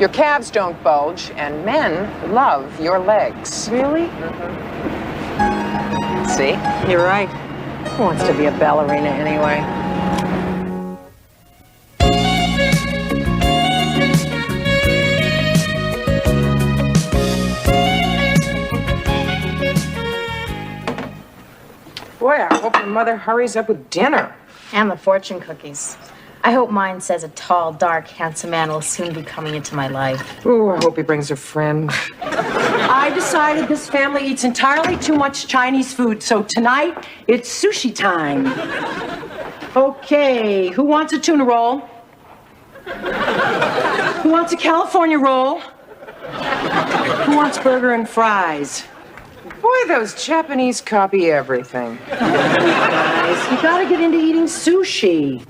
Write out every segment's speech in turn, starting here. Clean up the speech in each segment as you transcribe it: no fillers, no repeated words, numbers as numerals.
Your calves don't bulge, and men love your legs. Really? Mm-hmm. See? You're right. Who wants to be a ballerina anyway? Boy, I hope your mother hurries up with dinner. And the fortune cookies. I hope mine says a tall, dark, handsome man will soon be coming into my life. Ooh, I hope he brings a friend. I decided this family eats entirely too much Chinese food, so tonight it's sushi time. Okay, who wants a tuna roll? Who wants a California roll? Who wants burger and fries? Boy, those Japanese copy everything. Guys, you gotta get into eating sushi.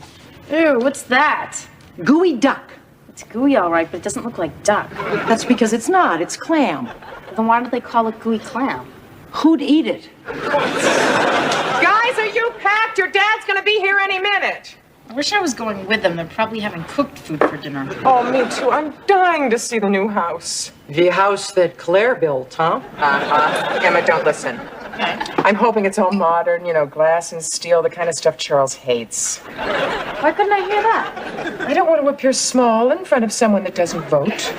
Ew, what's that? Gooey duck. It's gooey, all right, but it doesn't look like duck. That's because it's not, it's clam. Then why do they call it gooey clam? Who'd eat it? Guys, are you packed? Your dad's gonna be here any minute. I wish I was going with them. They're probably having cooked food for dinner. Oh, me too. I'm dying to see the new house. The house that Claire built, huh? Emma, don't listen. Okay. I'm hoping it's all modern, you know, glass and steel, the kind of stuff Charles hates. Why couldn't I hear that? I don't want to appear small in front of someone that doesn't vote.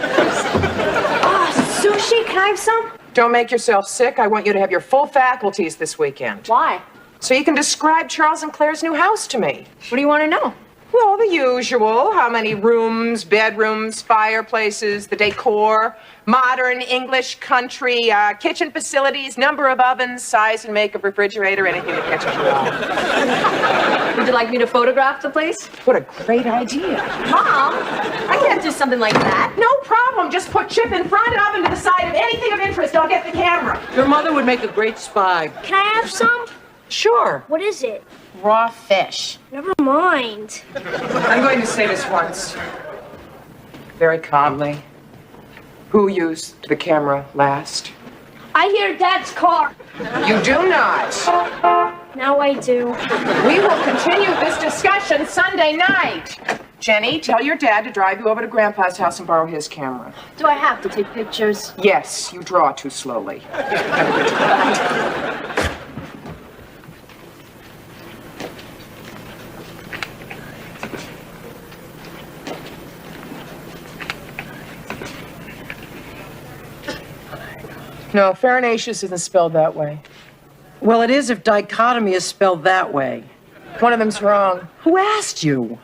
Oh, sushi? Can I have some? Don't make yourself sick. I want you to have your full faculties this weekend. Why? So you can describe Charles and Claire's new house to me. What do you want to know? Well, the usual. How many rooms, bedrooms, fireplaces, the decor, modern, English, country, kitchen facilities, number of ovens, size and make of refrigerator, anything that catches your eye. Would you like me to photograph the place? What a great idea. Mom, I can't do something like that. No problem. Just put Chip in front of and to the side of anything of interest. I'll get the camera. Your mother would make a great spy. Can I have some? Sure. What is it? Raw fish. Never mind. I'm going to say this once, very calmly. Who used the camera last? I hear Dad's car. You do not. Now I do. We will continue this discussion Sunday night. Jenny, tell your dad to drive you over to Grandpa's house and borrow his camera. Do I have to take pictures? Yes, you draw too slowly. Have a good time. No, Farinaceous isn't spelled that way. Well, it is if dichotomy is spelled that way. One of them's wrong. Who asked you?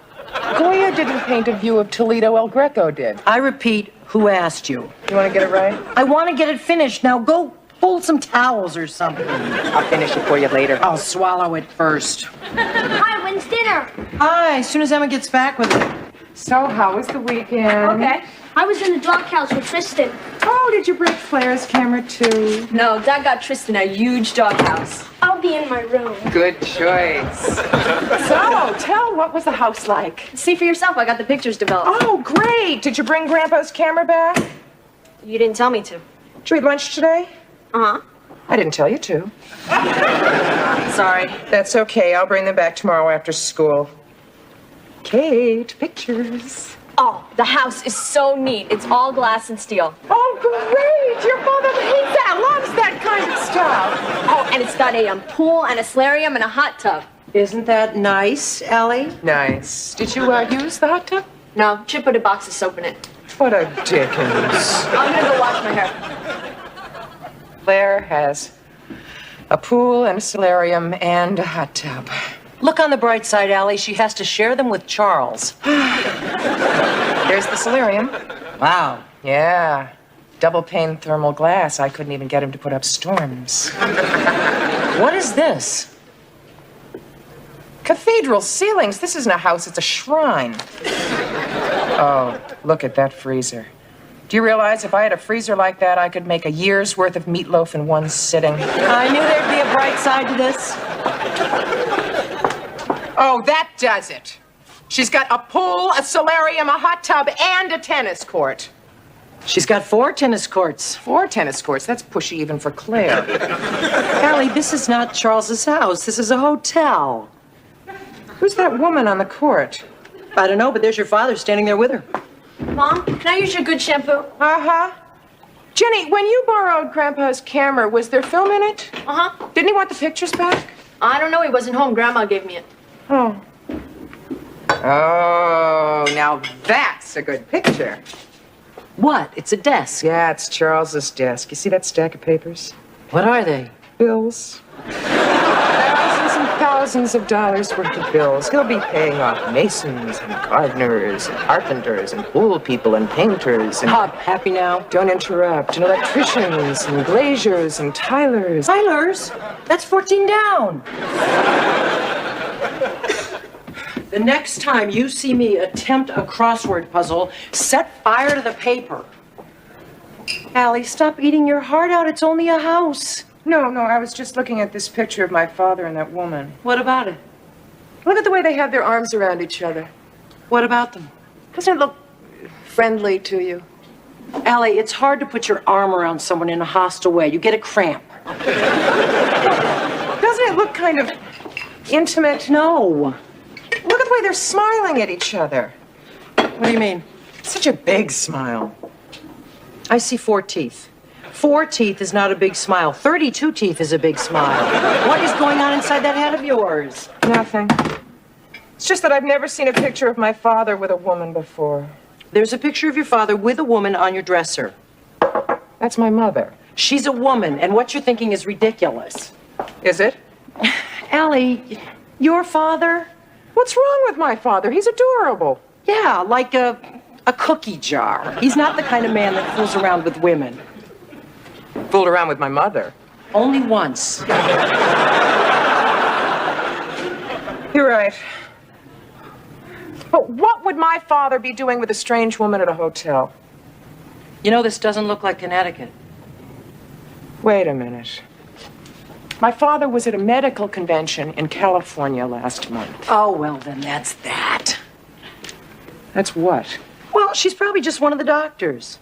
Goya didn't paint a view of Toledo, El Greco did. I repeat, who asked you? You want to get it right? I want to get it finished. Now go fold some towels or something. I'll finish it for you later. I'll swallow it first. Hi, when's dinner? Hi, as soon as Emma gets back with it. So, how was the weekend? Okay. I was in the doghouse with Tristan. Oh, did you bring Claire's camera too? No, Dad got Tristan a huge doghouse. I'll be in my room. Good choice. So, tell, what was the house like? See for yourself, I got the pictures developed. Oh, great. Did you bring Grandpa's camera back? You didn't tell me to. Did you eat lunch today? Uh-huh. I didn't tell you to. Sorry. That's okay. I'll bring them back tomorrow after school. Kate, pictures. Oh, the house is so neat. It's all glass and steel. Oh, great. Your mother hates that, loves that kind of stuff. Oh, and it's got a pool and a solarium and a hot tub. Isn't that nice, Allie? Nice. Did you use the hot tub? No, Chip put a box of soap in it. What a dickens. I'm gonna go wash my hair. Claire has a pool and a solarium and a hot tub. Look on the bright side, Allie. She has to share them with Charles. There's the solarium. Wow. Yeah. Double pane thermal glass. I couldn't even get him to put up storms. What is this? Cathedral ceilings. This isn't a house, it's a shrine. Oh, look at that freezer. Do you realize if I had a freezer like that, I could make a year's worth of meatloaf in one sitting? I knew there'd be a bright side to this. Oh, that does it. She's got a pool, a solarium, a hot tub, and a tennis court. She's got 4 tennis courts. 4 tennis courts. That's pushy even for Claire. Allie, this is not Charles's house. This is a hotel. Who's that woman on the court? I don't know, but there's your father standing there with her. Mom, can I use your good shampoo? Uh-huh. Jenny, when you borrowed Grandpa's camera, was there film in it? Uh-huh. Didn't he want the pictures back? I don't know. He wasn't home. Grandma gave me it. Oh. Oh, now that's a good picture. What? It's a desk. Yeah, it's Charles's desk. You see that stack of papers? What are they? Bills. Thousands and thousands of dollars worth of bills. He'll be paying off masons and gardeners and carpenters and pool people and painters and... Pop, happy now? Don't interrupt. And electricians and glaziers and tilers. Tylers? That's 14 down. The next time you see me attempt a crossword puzzle, set fire to the paper. Allie, stop eating your heart out. It's only a house. No, I was just looking at this picture of my father and that woman. What about it? Look at the way they have their arms around each other. What about them? Doesn't it look friendly to you? Allie, it's hard to put your arm around someone in a hostile way. You get a cramp. Doesn't it look kind of intimate? No. Look at the way they're smiling at each other. What do you mean? Such a big smile. I see 4 teeth. 4 teeth is not a big smile. 32 teeth is a big smile. What is going on inside that head of yours? Nothing. It's just that I've never seen a picture of my father with a woman before. There's a picture of your father with a woman on your dresser. That's my mother. She's a woman, and what you're thinking is ridiculous. Is it? Allie, your father? What's wrong with my father? He's adorable. Yeah, like a cookie jar. He's not the kind of man that fools around with women. Fooled around with my mother. Only once. You're right. But what would my father be doing with a strange woman at a hotel? You know, this doesn't look like Connecticut. Wait a minute. My father was at a medical convention in California last month. Oh, well, then that's that. That's what? Well, she's probably just one of the doctors.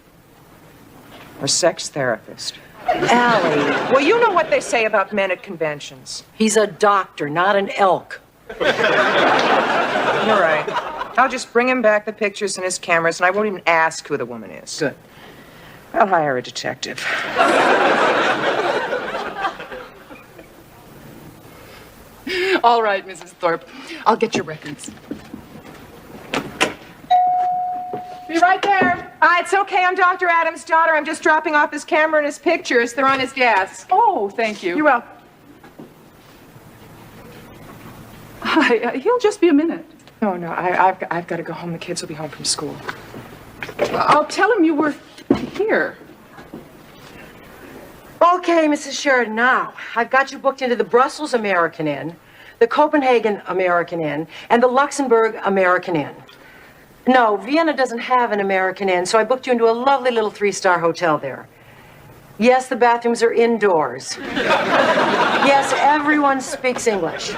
A sex therapist. Allie, Well, you know what they say about men at conventions. he's a doctor, not an elk. You're right. I'll just bring him back the pictures and his cameras, and I won't even ask who the woman is. Good. I'll hire a detective. All right, Mrs. Thorpe. I'll get your records. Be right there. It's okay. I'm Dr. Adams' daughter. I'm just dropping off his camera and his pictures. They're on his desk. Oh, thank you. You're welcome. Hi, he'll just be a minute. No, I've got to go home. The kids will be home from school. I'll tell him you were here. Okay, Mrs. Sheridan, now, I've got you booked into the Brussels American Inn, the Copenhagen American Inn, and the Luxembourg American Inn. No, Vienna doesn't have an American Inn, so I booked you into a lovely little 3-star hotel there. Yes, the bathrooms are indoors. Yes, everyone speaks English.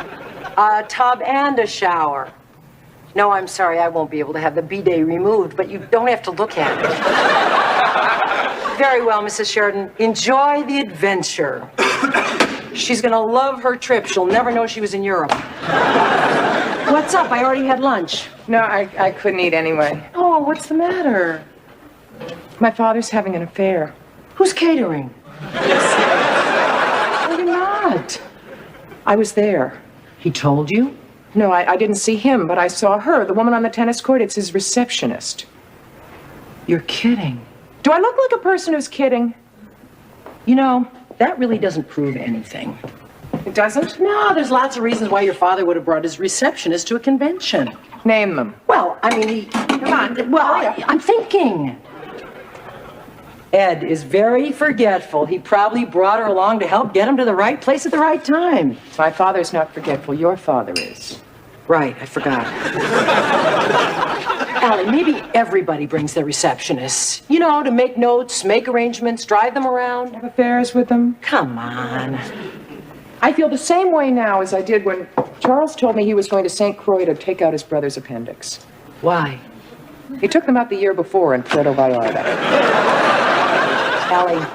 A tub and a shower. No, I'm sorry, I won't be able to have the bidet removed, but you don't have to look at it. Very well, Mrs. Sheridan. Enjoy the adventure. She's gonna love her trip. She'll never know she was in Europe. What's up? I already had lunch. No, I couldn't eat anyway. Oh, what's the matter? My father's having an affair. Who's catering? No, you're not. I was there. He told you? No, I didn't see him, but I saw her, the woman on the tennis court. It's his receptionist. You're kidding. Do I look like a person who's kidding? You know, that really doesn't prove anything. It doesn't? No, there's lots of reasons why your father would have brought his receptionist to a convention. Name them. Well, I mean, come on. Well, I'm thinking. Ed is very forgetful. He probably brought her along to help get him to the right place at the right time. My father's not forgetful. Your father is. Right, I forgot. Allie, maybe everybody brings their receptionists. You know, to make notes, make arrangements, drive them around. Have affairs with them? Come on. I feel the same way now as I did when Charles told me he was going to St. Croix to take out his brother's appendix. Why? He took them out the year before in Puerto Vallarta. Allie,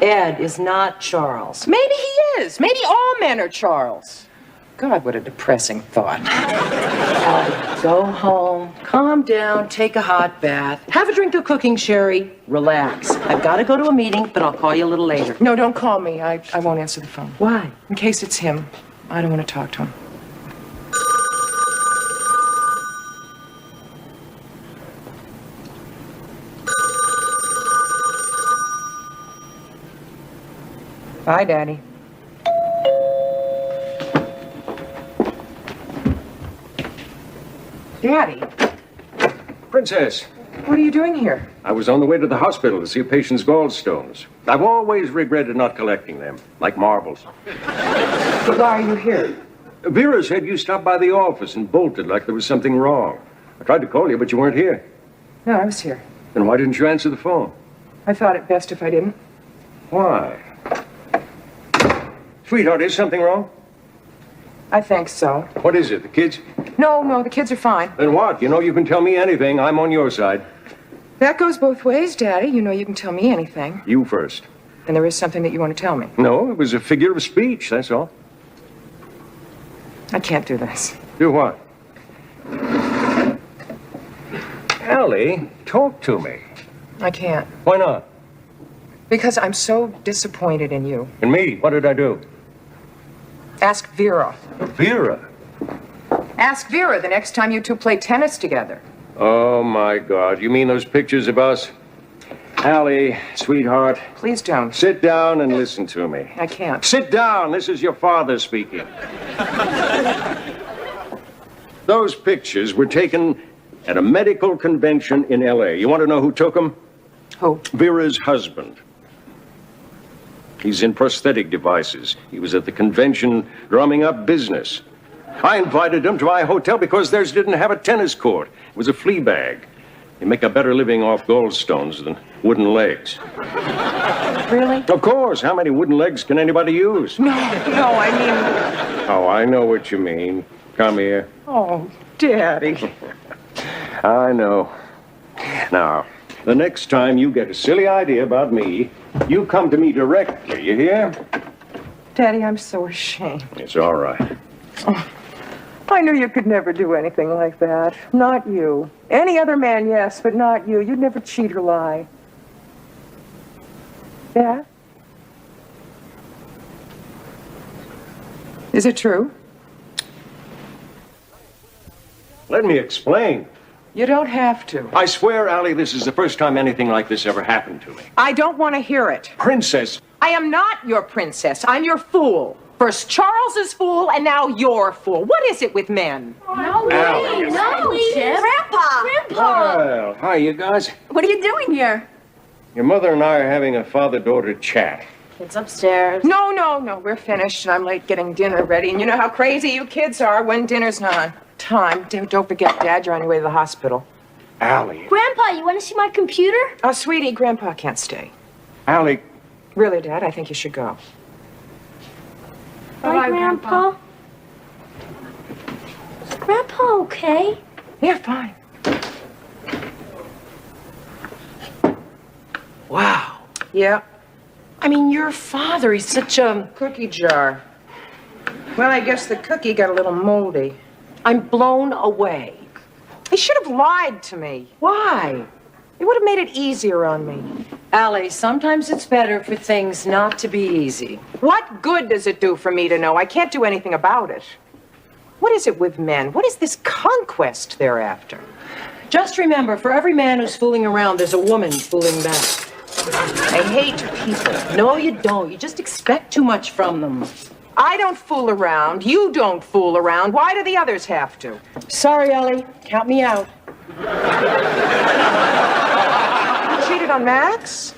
Ed is not Charles. Maybe he is. Maybe all men are Charles. God, what a depressing thought. Allie, go home, calm down, take a hot bath, have a drink of cooking sherry, relax. I've got to go to a meeting, but I'll call you a little later. No, don't call me. I won't answer the phone. Why? In case it's him. I don't want to talk to him. Bye, Daddy. Daddy, Princess, what are you doing here? I was on the way to the hospital to see a patient's gallstones. I've always regretted not collecting them, like marbles. But why are you here? Vera said you stopped by the office and bolted like there was something wrong. I tried to call you, but you weren't here. No, I was here. Then why didn't you answer the phone? I thought it best if I didn't. Why? Sweetheart, is something wrong? I think so. What is it, the kids? No, the kids are fine. Then what? You know you can tell me anything. I'm on your side. That goes both ways, Daddy. You know you can tell me anything. You first. And there is something that you want to tell me. No, it was a figure of speech, that's all. I can't do this. Do what? Allie, talk to me. I can't. Why not? Because I'm so disappointed in you. And me, what did I do? Ask Vera. Vera? Ask Vera the next time you two play tennis together. Oh, my God. You mean those pictures of us? Allie, sweetheart, Please don't. sit down and listen to me. I can't. Sit down. This is your father speaking. Those pictures were taken at a medical convention in L.A. You want to know who took them? Who? Vera's husband. He's in prosthetic devices. He was at the convention drumming up business. I invited him to my hotel because theirs didn't have a tennis court. It was a flea bag. They make a better living off gallstones than wooden legs. Really? Of course. How many wooden legs can anybody use? No, I mean... Oh, I know what you mean. Come here. Oh, Daddy. I know. Now, the next time you get a silly idea about me, you come to me directly, you hear? Daddy, I'm so ashamed. It's all right. I knew you could never do anything like that. Not you. Any other man, yes, but not you. You'd never cheat or lie. Yeah? Is it true? Let me explain. You don't have to. I swear, Allie, this is the first time anything like this ever happened to me. I don't want to hear it. Princess, I am not your princess. I'm your fool. First Charles is fool, and now you're fool. What is it with men? No, Allie. no, Jim. Grandpa! well, hi, you guys. What are you doing here? Your mother and I are having a father-daughter chat. It's upstairs. No. We're finished, and I'm late getting dinner ready. And you know how crazy you kids are when dinner's not on time. Don't forget, Dad, you're on your way to the hospital. Allie. Grandpa, you want to see my computer? Oh, sweetie, Grandpa can't stay. Allie. Really, Dad, I think you should go. Bye, Grandpa. Is Grandpa okay? Yeah, fine. Wow. Yeah, I mean, your father, he's such a... cookie jar. Well, I guess the cookie got a little moldy. I'm blown away. He should have lied to me. Why? It would have made it easier on me. Allie, sometimes it's better for things not to be easy. What good does it do for me to know? I can't do anything about it. What is it with men? What is this conquest they're after? Just remember, for every man who's fooling around, there's a woman fooling back. I hate people. No, you don't. You just expect too much from them. I don't fool around. You don't fool around. Why do the others have to? Sorry, Allie. Count me out. You cheated on Max?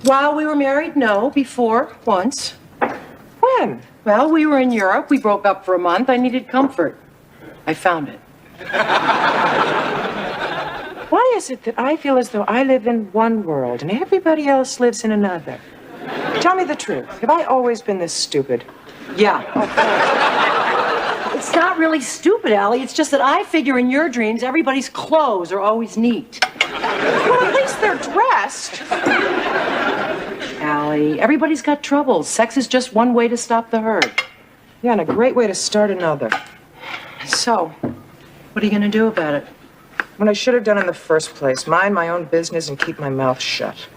While we were married, no. Before, once. When? Well, we were in Europe. We broke up for a month. I needed comfort. I found it. Why is it that I feel as though I live in one world and everybody else lives in another? Tell me the truth. Have I always been this stupid? Yeah. It's not really stupid, Allie. It's just that I figure in your dreams, everybody's clothes are always neat. Well, at least they're dressed. Allie, everybody's got troubles. Sex is just one way to stop the hurt. Yeah, and a great way to start another. So, what are you going to do about it? What I should have done in the first place, mind my own business and keep my mouth shut.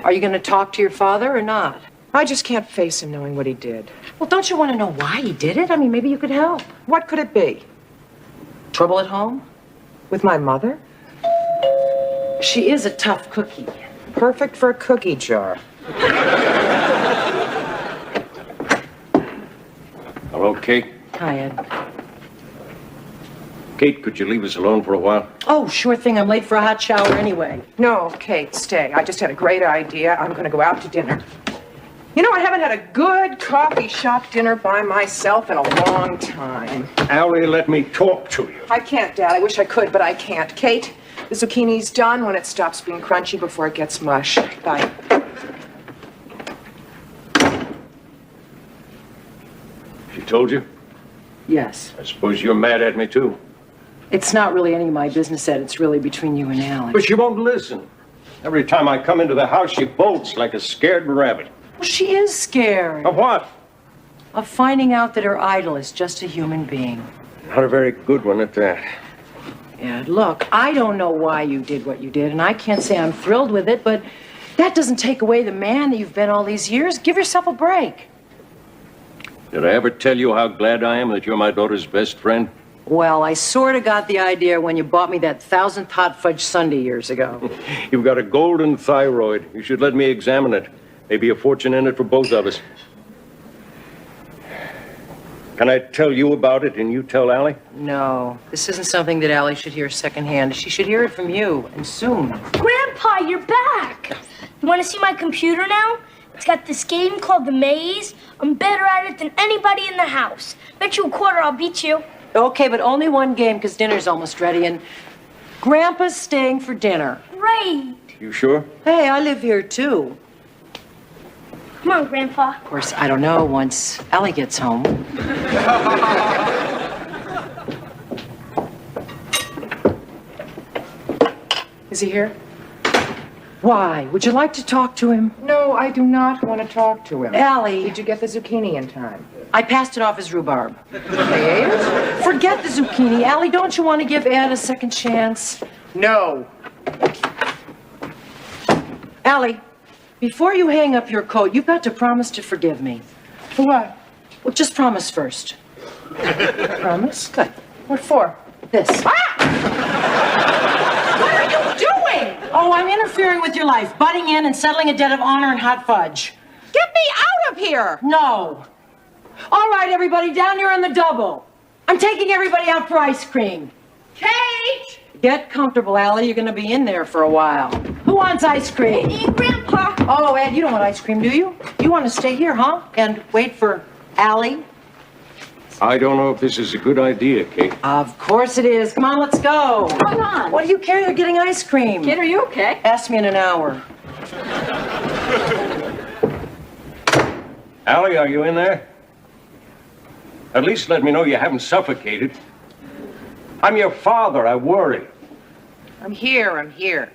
Are you going to talk to your father or not? I just can't face him knowing what he did. Well, don't you want to know why he did it? I mean, maybe you could help. What could it be? Trouble at home? With my mother? She is a tough cookie. Perfect for a cookie jar. Hello, Kate? Hi, Ed. Kate, could you leave us alone for a while? Oh, sure thing. I'm late for a hot shower anyway. No, Kate, stay. I just had a great idea. I'm going to go out to dinner. You know, I haven't had a good coffee shop dinner by myself in a long time. Allie, let me talk to you. I can't, Dad. I wish I could, but I can't. Kate, the zucchini's done when it stops being crunchy before it gets mush. Bye. She told you? Yes. I suppose you're mad at me, too. It's not really any of my business, Ed. It's really between you and Allie. But she won't listen. Every time I come into the house, she bolts like a scared rabbit. Well, she is scared Of what? of finding out that her idol is just a human being. Not a very good one at that. Ed, look, I don't know why you did what you did, and I can't say I'm thrilled with it, but that doesn't take away the man that you've been all these years. Give yourself a break. Did I ever tell you how glad I am that you're my daughter's best friend? Well, I sort of got the idea when you bought me that 1,000th hot fudge sundae years ago. You've got a golden thyroid. You should let me examine it. Maybe a fortune in it for both of us. Can I tell you about it and you tell Allie? No, this isn't something that Allie should hear secondhand. She should hear it from you, and soon. Grandpa, you're back. You want to see my computer now? It's got this game called The Maze. I'm better at it than anybody in the house. Bet you a quarter I'll beat you. Okay, but only one game because dinner's almost ready, and Grandpa's staying for dinner. Great. You sure? Hey, I live here too. Come on, Grandpa. Of course, I don't know once Allie gets home. Is he here? Why? Would you like to talk to him? No, I do not want to talk to him. Allie. Did you get the zucchini in time? I passed it off as rhubarb. They ate it? Forget the zucchini. Allie, don't you want to give Ed a second chance? No. Allie, before you hang up your coat, you've got to promise to forgive me. For what? Well, just promise first. Promise? Good. What for? This. What are you doing? Oh, I'm interfering with your life, butting in and settling a debt of honor and hot fudge. Get me out of here! No. All right, everybody, down here on the double. I'm taking everybody out for ice cream. Kate! Get comfortable, Allie. You're going to be in there for a while. Who wants ice cream? Hey, Grandpa. Oh, Ed, you don't want ice cream, do you? You want to stay here, huh? And wait for Allie? I don't know if this is a good idea, Kate. Of course it is. Come on, let's go. Come on. What do you care? They're getting ice cream. Kid, are you okay? Ask me in an hour. Allie, are you in there? At least let me know you haven't suffocated. I'm your father. I worry. I'm here.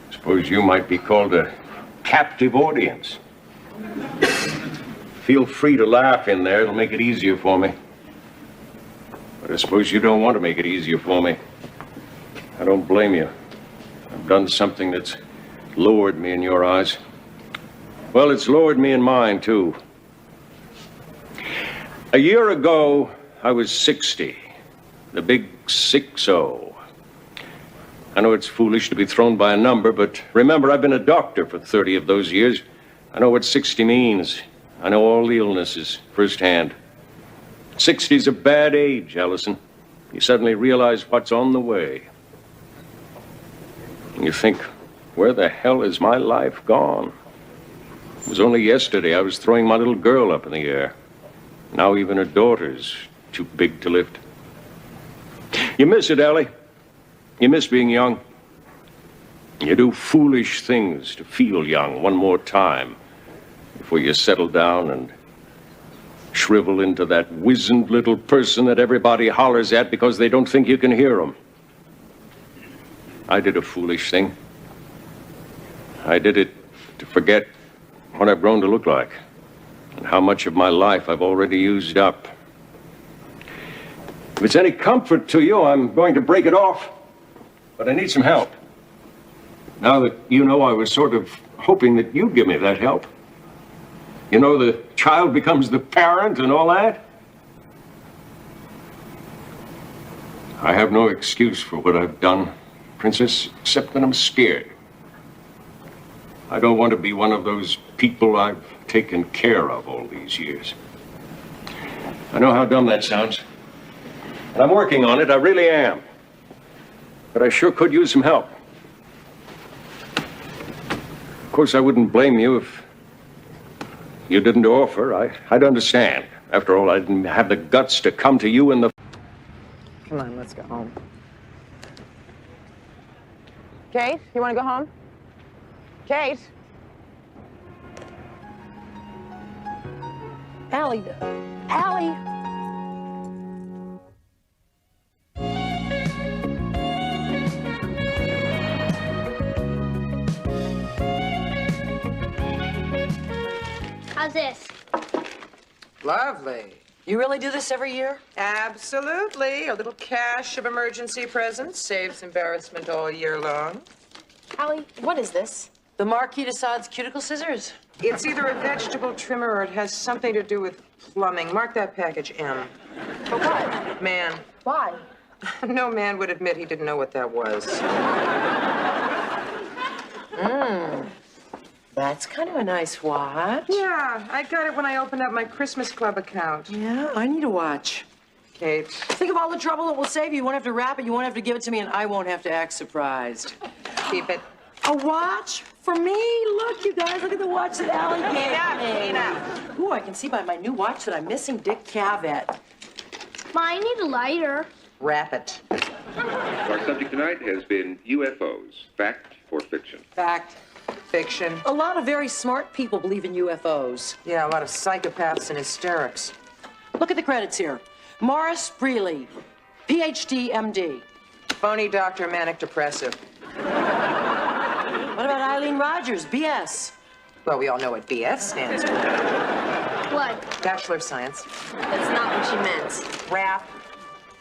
Suppose you might be called a captive audience. Feel free to laugh in there. It'll make it easier for me. But I suppose you don't want to make it easier for me. I don't blame you. I've done something that's lowered me in your eyes. Well, it's lowered me in mine, too. A year ago, I was 60. The big 6-0. I know it's foolish to be thrown by a number, but remember, I've been a doctor for 30 of those years. I know what 60 means. I know all the illnesses firsthand. 60's a bad age, Allison. You suddenly realize what's on the way. And you think, where the hell is my life gone? It was only yesterday I was throwing my little girl up in the air. Now even her daughter's too big to lift. You miss it, Allie. You miss being young. You do foolish things to feel young one more time before you settle down and shrivel into that wizened little person that everybody hollers at because they don't think you can hear them. I did a foolish thing. I did it to forget what I've grown to look like. and how much of my life I've already used up. If it's any comfort to you, I'm going to break it off, but I need some help. Now that you know, I was sort of hoping that you'd give me that help. You know, the child becomes the parent and all that. I have no excuse for what I've done, Princess, except that I'm scared. I don't want to be one of those people I've taken care of all these years. I know how dumb that sounds. And I'm working on it, I really am. But I sure could use some help. Of course, I wouldn't blame you if you didn't offer. I'd understand. After all, I didn't have the guts to come to you in the... Come on, let's go home. Kate, you want to go home? Kate? Allie, Allie. How's this? Lovely. You really do this every year? Absolutely. A little cache of emergency presents saves embarrassment all year long. Allie, what is this? The Marquis de Sade's cuticle scissors? It's either a vegetable trimmer or it has something to do with plumbing. Mark that package M. For what? Man. Why? No man would admit he didn't know what that was. That's kind of a nice watch. Yeah, I got it when I opened up my Christmas Club account. Yeah, I need a watch. Kate. Think of all the trouble it will save you. You won't have to wrap it, you won't have to give it to me, and I won't have to act surprised. Keep it. A watch? For me? Look, you guys, look at the watch that Allie gave me. Enough. Ooh, I can see by my new watch that I'm missing Dick Cavett. Ma, I need a lighter. Wrap it. Our subject tonight has been UFOs, fact or fiction. Fact. Fiction. A lot of very smart people believe in UFOs. Yeah, a lot of psychopaths and hysterics. Look at the credits here. Morris Brealey, PhD, MD. Phony doctor, manic depressive. What about Eileen Rogers, BS? Well, we all know what BS stands for. What? Bachelor of Science. That's not what she meant. Rap.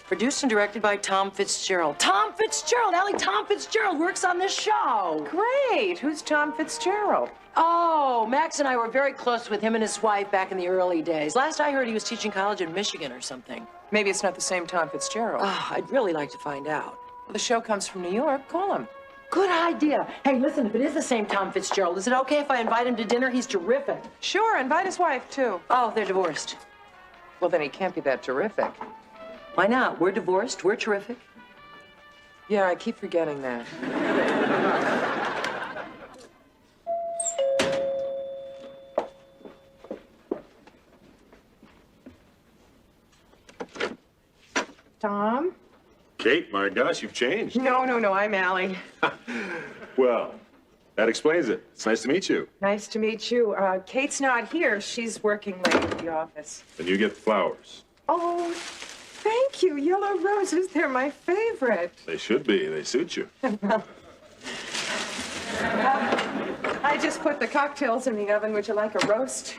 Produced and directed by Tom Fitzgerald. Tom Fitzgerald! Allie, Tom Fitzgerald works on this show. Great. Who's Tom Fitzgerald? Oh, Max and I were very close with him and his wife back in the early days. Last I heard, he was teaching college in Michigan or something. Maybe it's not the same Tom Fitzgerald. Oh, I'd really like to find out. Well, the show comes from New York. Call him. Good idea. Hey, listen, if it is the same Tom Fitzgerald, is it okay if I invite him to dinner? He's terrific. Sure, invite his wife, too. Oh, they're divorced. Well, then he can't be that terrific. Why not? We're divorced. We're terrific. Yeah, I keep forgetting that. Tom? Kate, my gosh, you've changed. No, I'm Allie. Well, that explains it. It's nice to meet you. Nice to meet you. Kate's not here. She's working late at the office. And you get the flowers. Oh, thank you. Yellow roses, they're my favorite. They should be. They suit you. I just put the cocktails in the oven. Would you like a roast?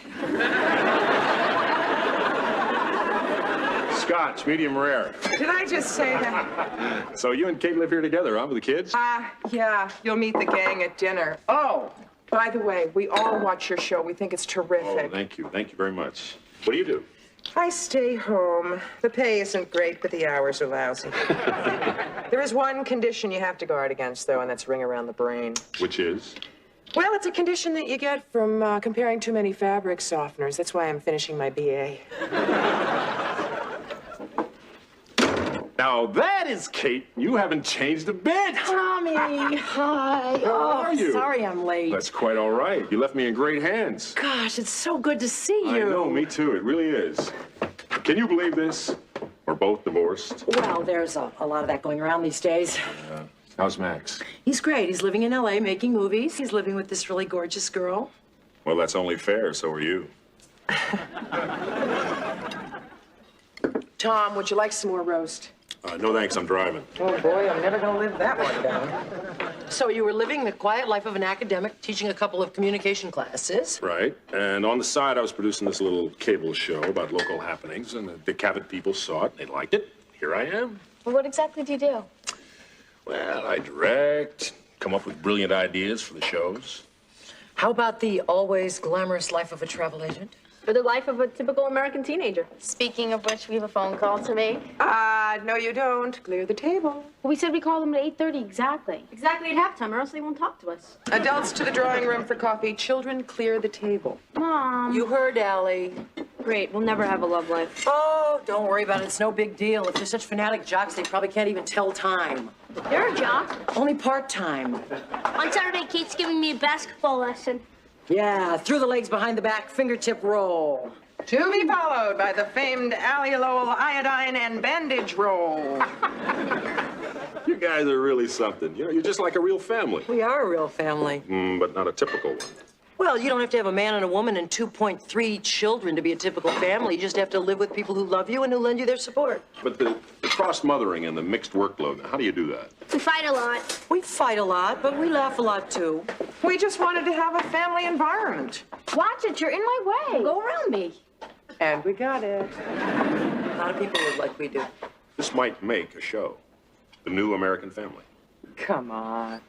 Scotch, medium rare. Did I just say that? So you and Kate live here together, huh, with the kids? Yeah. You'll meet the gang at dinner. Oh, by the way, we all watch your show. We think it's terrific. Oh, thank you. Thank you very much. What do you do? I stay home. The pay isn't great, but the hours are lousy. There is one condition you have to guard against, though, and that's ring around the brain. Which is? Well, it's a condition that you get from comparing too many fabric softeners. That's why I'm finishing my BA. Now that is Kate. You haven't changed a bit. Tommy, hi. How are you? Sorry I'm late. That's quite all right. You left me in great hands. Gosh, it's so good to see you. I know, me too. It really is. Can you believe this? We're both divorced. Well, there's a lot of that going around these days. How's Max? He's great. He's living in LA making movies. He's living with this really gorgeous girl. Well, that's only fair. So are you. Tom, would you like some more roast? No thanks. I'm driving. Oh, boy, I'm never going to live that one down. So you were living the quiet life of an academic, teaching a couple of communication classes. Right. And on the side, I was producing this little cable show about local happenings, and the Cavett people saw it. They liked it. Here I am. Well, what exactly do you do? Well, I direct, come up with brilliant ideas for the shows. How about the always glamorous life of a travel agent? For the life of a typical American teenager. Speaking of which, we have a phone call to make. No, you don't. Clear the table. We said we call them at 8:30 exactly. Exactly at halftime, or else they won't talk to us. Adults to the drawing room for coffee. Children, clear the table. Mom. You heard, Allie. Great, we'll never have a love life. Oh, don't worry about it. It's no big deal. If they're such fanatic jocks, they probably can't even tell time. You're a jock. Only part-time. On Saturday, Kate's giving me a basketball lesson. Yeah, through the legs, behind the back, fingertip roll. To be followed by the famed Allie Lowell iodine and bandage roll. You guys are really something. You know, you're just like a real family. We are a real family. But not a typical one. Well, you don't have to have a man and a woman and 2.3 children to be a typical family. You just have to live with people who love you and who lend you their support. But the cross-mothering and the mixed workload, how do you do that? We fight a lot. We fight a lot, but we laugh a lot, too. We just wanted to have a family environment. Watch it, you're in my way. Go around me. And we got it. A lot of people live like we do. This might make a show. The New American Family. Come on.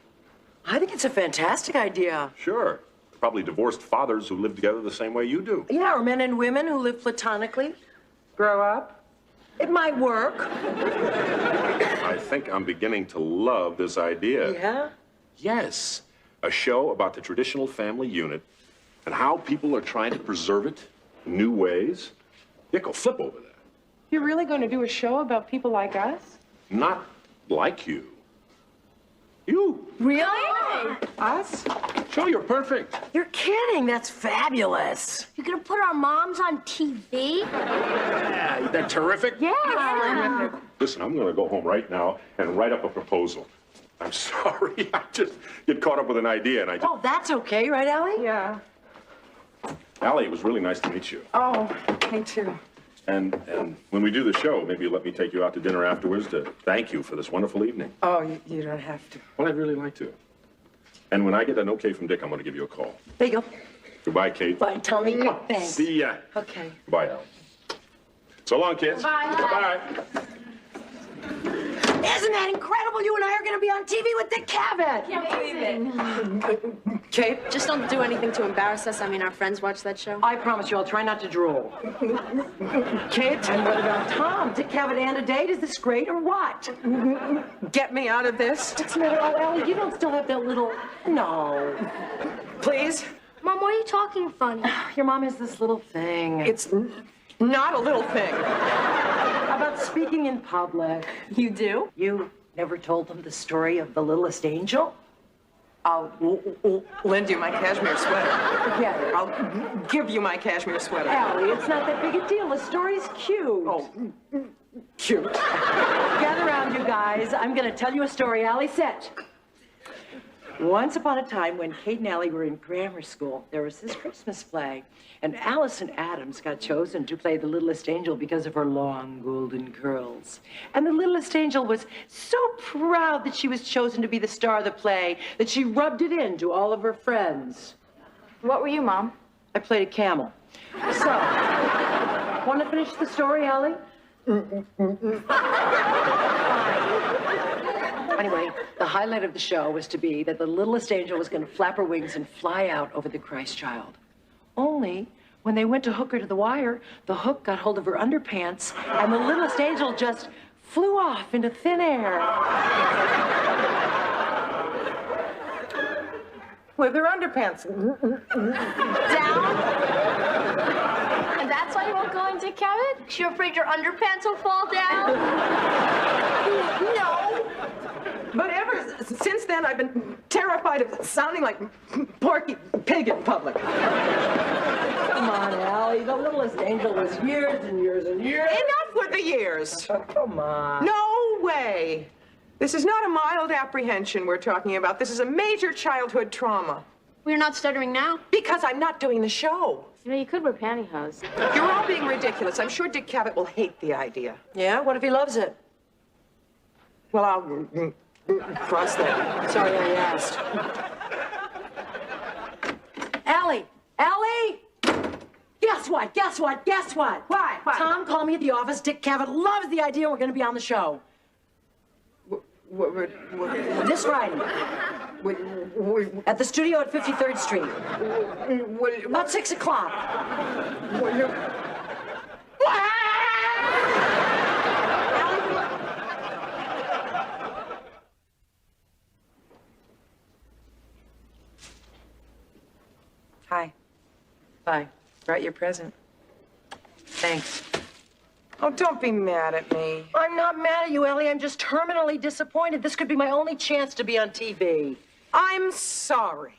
I think it's a fantastic idea. Sure. Probably divorced fathers who live together the same way you do. Yeah, or men and women who live platonically. Grow up. It might work. I think I'm beginning to love this idea. Yeah? Yes. A show about the traditional family unit and how people are trying to preserve it in new ways. Dick will flip over that. You're really going to do a show about people like us? Not like you. You. Really? Us? Sure, you're perfect. You're kidding. That's fabulous. You're gonna put our moms on TV? Yeah, isn't that terrific? Yeah. Listen, I'm going to go home right now and write up a proposal. I'm sorry. I just get caught up with an idea and I just... Oh, that's okay, right, Allie? Yeah. Allie, it was really nice to meet you. Oh, me too. And when we do the show, maybe you'll let me take you out to dinner afterwards to thank you for this wonderful evening. Oh, you don't have to. Well, I'd really like to. And when I get an okay from Dick, I'm going to give you a call. There you go. Goodbye, Kate. Bye, Tommy. Thanks. See ya. Okay. Bye, Al. So long, kids. Bye. Bye. Isn't that incredible? You and I are going to be on TV with Dick Cavett. Can't believe it. Kate, Just don't do anything to embarrass us. I mean, our friends watch that show. I promise you I'll try not to drool. Kate, and what about Tom? Dick Cavett and a date? Is this great or what? Get me out of this. What's the matter? Oh, Allie, you don't still have that little... No. Please? Mom, why are you talking funny? Your mom has this little thing. It's not a little thing. about speaking in public. You do? You never told them the story of the littlest angel? I'll lend you my cashmere sweater. Forget it. I'll give you my cashmere sweater. Allie, it's not that big a deal. The story's cute. Oh, cute. Gather around, you guys. I'm going to tell you a story. Allie, sit. Once upon a time, when Kate and Allie were in grammar school, there was this Christmas play, and Allison Adams got chosen to play the littlest angel because of her long golden curls. And the littlest angel was so proud that she was chosen to be the star of the play that she rubbed it in to all of her friends. What were you, Mom? I played a camel. So, want to finish the story, Allie? Anyway, the highlight of the show was to be that the littlest angel was going to flap her wings and fly out over the Christ child. Only, when they went to hook her to the wire, the hook got hold of her underpants, and the littlest angel just flew off into thin air. With her underpants. Down? And that's why you won't go into Cabot? You're afraid your underpants will fall down? No. But ever since then, I've been terrified of sounding like Porky Pig in public. Come on, Allie. The littlest angel was years and years and years. Enough with the years. Oh, come on. No way. This is not a mild apprehension we're talking about. This is a major childhood trauma. We're not stuttering now. Because I'm not doing the show. You know, you could wear pantyhose. You're all being ridiculous. I'm sure Dick Cavett will hate the idea. Yeah? What if he loves it? Well, Cross that. Sorry I asked. Allie! Allie! Guess what? Guess what? Guess what? What? Tom called me at the office. Dick Cavett loves the idea we're going to be on the show. This Friday. At the studio at 53rd Street. About 6 o'clock. Hi. Bye. Brought your present. Thanks. Oh, don't be mad at me. I'm not mad at you, Ellie. I'm just terminally disappointed. This could be my only chance to be on TV. I'm sorry.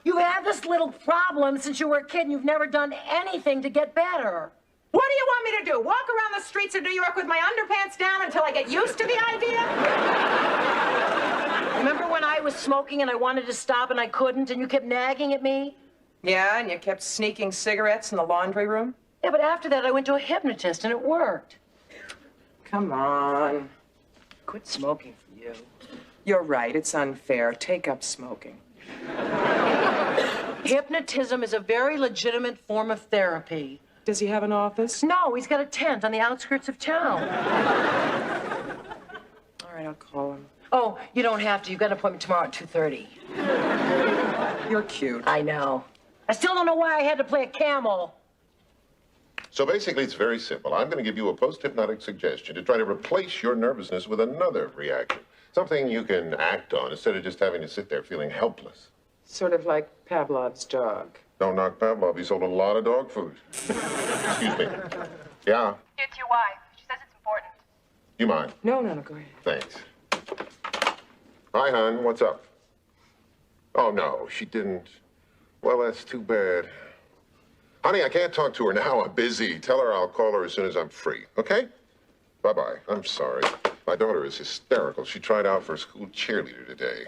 You've had this little problem since you were a kid, and you've never done anything to get better. What do you want me to do? Walk around the streets of New York with my underpants down until I get used to the idea? Remember when I was smoking and I wanted to stop and I couldn't, and you kept nagging at me? Yeah, and you kept sneaking cigarettes in the laundry room? Yeah, but after that I went to a hypnotist and it worked. Come on. Quit smoking for you. You're right, it's unfair. Take up smoking. Hypnotism is a very legitimate form of therapy. Does he have an office? No, he's got a tent on the outskirts of town. All right, I'll call him. Oh, you don't have to. You've got an appointment tomorrow at 2:30. You're cute. I know. I still don't know why I had to play a camel. So basically, it's very simple. I'm going to give you a post-hypnotic suggestion to try to replace your nervousness with another reaction. Something you can act on instead of just having to sit there feeling helpless. Sort of like Pavlov's dog. Don't knock Pavlov. He sold a lot of dog food. Excuse me. Yeah? It's your wife. She says it's important. You mind? No, go ahead. Thanks. Hi, hon. What's up? Oh, no, she didn't. Well, that's too bad. Honey, I can't talk to her now. I'm busy. Tell her I'll call her as soon as I'm free, okay? Bye-bye. I'm sorry. My daughter is hysterical. She tried out for a school cheerleader today.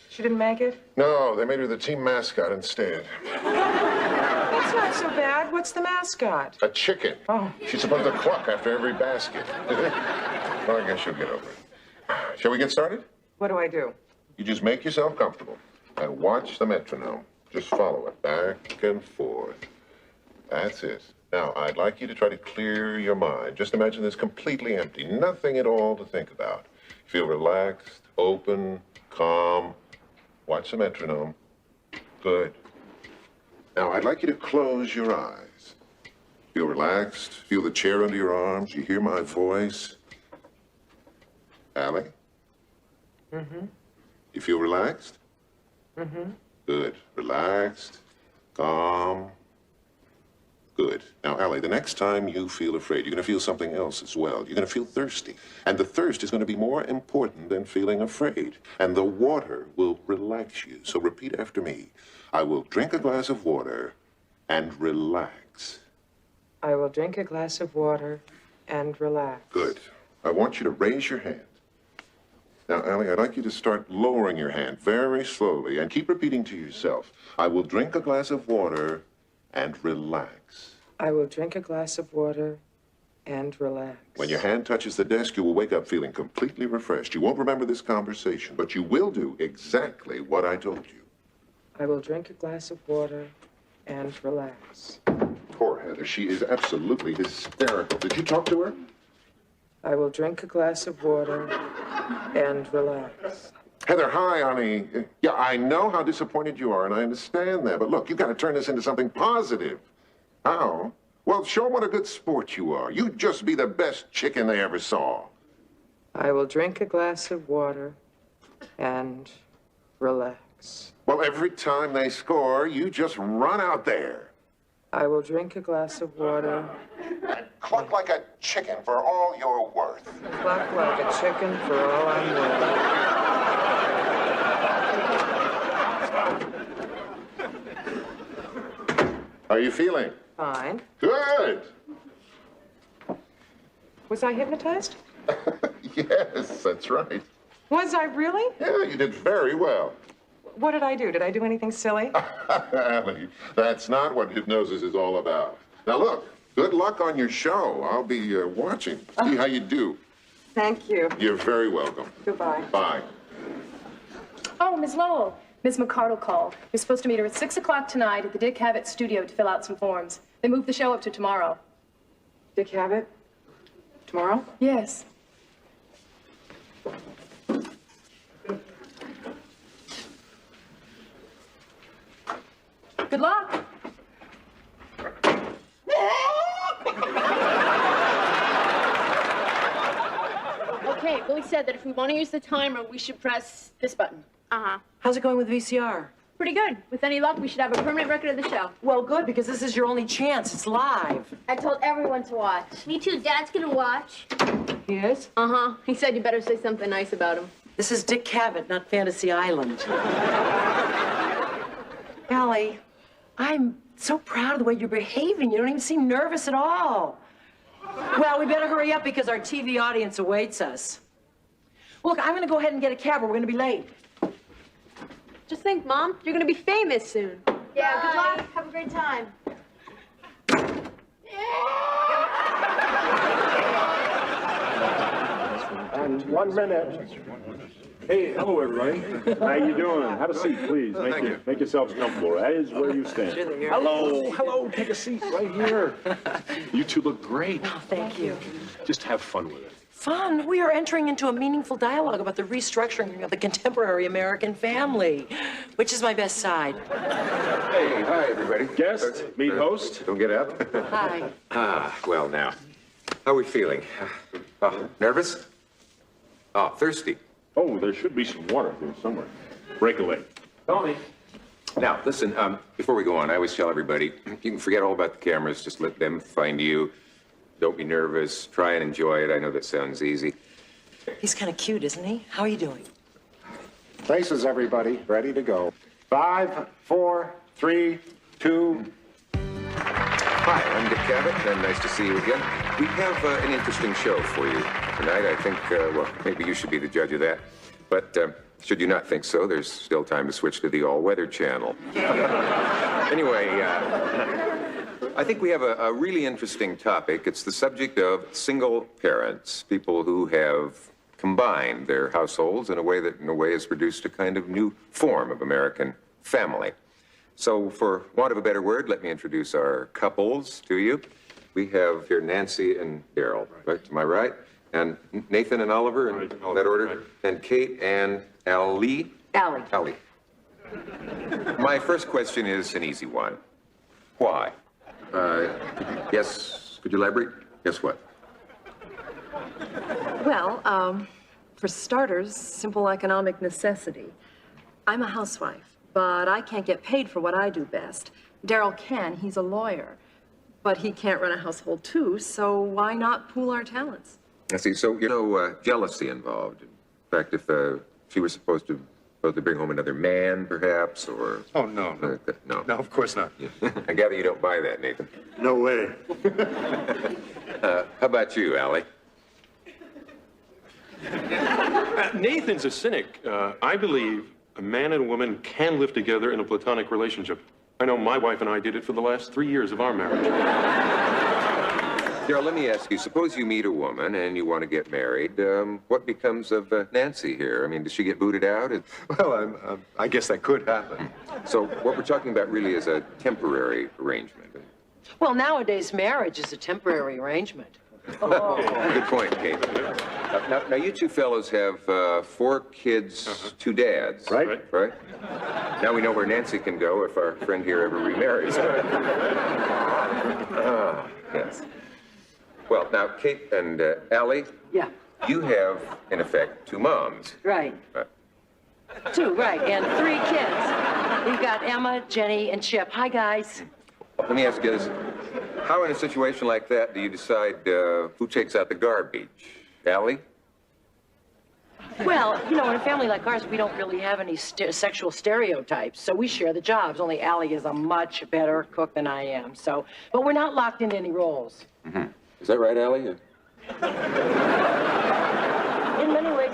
She didn't make it? No, they made her the team mascot instead. That's not so bad. What's the mascot? A chicken. Oh. She's supposed to cluck after every basket. Well, I guess you'll get over it. Shall we get started? What do I do? You just make yourself comfortable and watch the metronome. Just follow it back and forth. That's it. Now, I'd like you to try to clear your mind. Just imagine this completely empty, nothing at all to think about. Feel relaxed, open, calm. Watch the metronome. Good. Now, I'd like you to close your eyes. Feel relaxed. Feel the chair under your arms. You hear my voice. Allie? Mm-hmm. You feel relaxed? Mm-hmm. Good. Relaxed. Calm. Good. Now, Allie, the next time you feel afraid, you're going to feel something else as well. You're going to feel thirsty. And the thirst is going to be more important than feeling afraid. And the water will relax you. So repeat after me. I will drink a glass of water and relax. I will drink a glass of water and relax. Good. I want you to raise your hand. Now, Allie, I'd like you to start lowering your hand very slowly and keep repeating to yourself. I will drink a glass of water and relax. I will drink a glass of water and relax. When your hand touches the desk, you will wake up feeling completely refreshed. You won't remember this conversation, but you will do exactly what I told you. I will drink a glass of water and relax. Poor Heather. She is absolutely hysterical. Did you talk to her? I will drink a glass of water and relax. Heather, hi, honey. Yeah, I know how disappointed you are, and I understand that. But look, you've got to turn this into something positive. How? Well, show them what a good sport you are. You'd just be the best chicken they ever saw. I will drink a glass of water and relax. Well, every time they score, you just run out there. I will drink a glass of water. And cluck like a chicken for all you're worth. Cluck like a chicken for all I'm worth. How are you feeling? Fine. Good. Was I hypnotized? Yes, that's right. Was I really? Yeah, you did very well. What did I do? Did I do anything silly? Allie, that's not what hypnosis is all about. Now look, good luck on your show. I'll be watching. See how you do. Thank you. You're very welcome. Goodbye. Bye. Oh, Ms. Lowell. Ms. McCardle called. We're supposed to meet her at 6 o'clock tonight at the Dick Cavett studio to fill out some forms. They moved the show up to tomorrow. Dick Cavett? Tomorrow? Yes. Good luck. Okay, Billy said that if we want to use the timer, we should press this button. Uh-huh. How's it going with VCR? Pretty good. With any luck, we should have a permanent record of the show. Well, good, because this is your only chance. It's live. I told everyone to watch. Me too. Dad's gonna watch. He is? Uh-huh. He said you better say something nice about him. This is Dick Cavett, not Fantasy Island. Allie, I'm so proud of the way you're behaving. You don't even seem nervous at all. Well, we better hurry up because our TV audience awaits us. Look, I'm going to go ahead and get a cab or we're going to be late. Just think, Mom, you're going to be famous soon. Yeah, good luck. Have a great time. And 1 minute. Hey, hello, everybody. How you doing? Have a seat, please. Make yourselves comfortable. That is where you stand. Hello. Take a seat right here. You two look great. Oh, thank you. Just have fun with it. Fun. We are entering into a meaningful dialogue about the restructuring of the contemporary American family, which is my best side. Hey, hi, everybody. Guest, meet host. Don't get up. Hi. Well, now, how are we feeling? Nervous? Thirsty. Oh, there should be some water here somewhere. Break a leg. Tony. Now, listen, before we go on, I always tell everybody, you can forget all about the cameras, just let them find you. Don't be nervous. Try and enjoy it. I know that sounds easy. He's kind of cute, isn't he? How are you doing? Places, everybody. Ready to go. 5, 4, 3, 2. Hi, I'm Dick Cavett, and nice to see you again. We have an interesting show for you tonight. I think, well, maybe you should be the judge of that. But should you not think so, there's still time to switch to the all-weather channel. Anyway, I think we have a really interesting topic. It's the subject of single parents, people who have combined their households in a way that, in a way, has produced a kind of new form of American family. So, for want of a better word, let me introduce our couples to you. We have here Nancy and Daryl, right to my right, and Nathan and Oliver, in that order, and Kate and Allie. Allie. My first question is an easy one. Why? Yes, could you elaborate? Guess what? Well, for starters, simple economic necessity. I'm a housewife, but I can't get paid for what I do best. Daryl can, he's a lawyer. But he can't run a household too, so why not pool our talents? I see, so, jealousy involved. In fact, if she was supposed to bring home another man, perhaps, or... Oh, no. No. No, of course not. I gather you don't buy that, Nathan. No way. How about you, Allie? Nathan's a cynic. I believe a man and a woman can live together in a platonic relationship. I know my wife and I did it for the last 3 years of our marriage. Daryl, let me ask you, suppose you meet a woman and you want to get married. What becomes of Nancy here? I mean, does she get booted out? Well, I guess that could happen. So what we're talking about really is a temporary arrangement. Well, nowadays, marriage is a temporary arrangement. Oh. Good point, Kate. Now, you two fellows have 4 kids, 2 dads. Right. Now we know where Nancy can go if our friend here ever remarries. Yes. Well, now, Kate and Allie. Yeah. You have, in effect, 2 moms. Right. 2, right, and 3 kids. We've got Emma, Jenny, and Chip. Hi, guys. Let me ask you this. How, in a situation like that, do you decide who takes out the garbage? Allie? Well, in a family like ours, we don't really have any sexual stereotypes, so we share the jobs. Only Allie is a much better cook than I am, but we're not locked into any roles. Mm-hmm. Is that right, Allie? In many ways,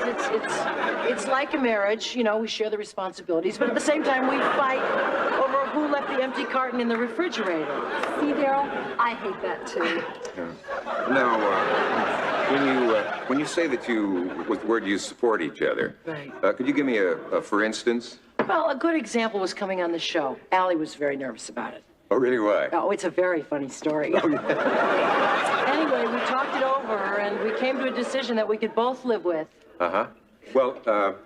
it's like a marriage. We share the responsibilities, but at the same time, we fight over who left the empty carton in the refrigerator. See, Daryl, I hate that too. Now, When you say that you, with the word you support each other, Right. Could you give me a for instance? Well, a good example was coming on the show. Allie was very nervous about it. Oh, really? Why? Oh, it's a very funny story. Oh, yeah. Anyway, we talked it over, and we came to a decision that we could both live with. Uh-huh. Well,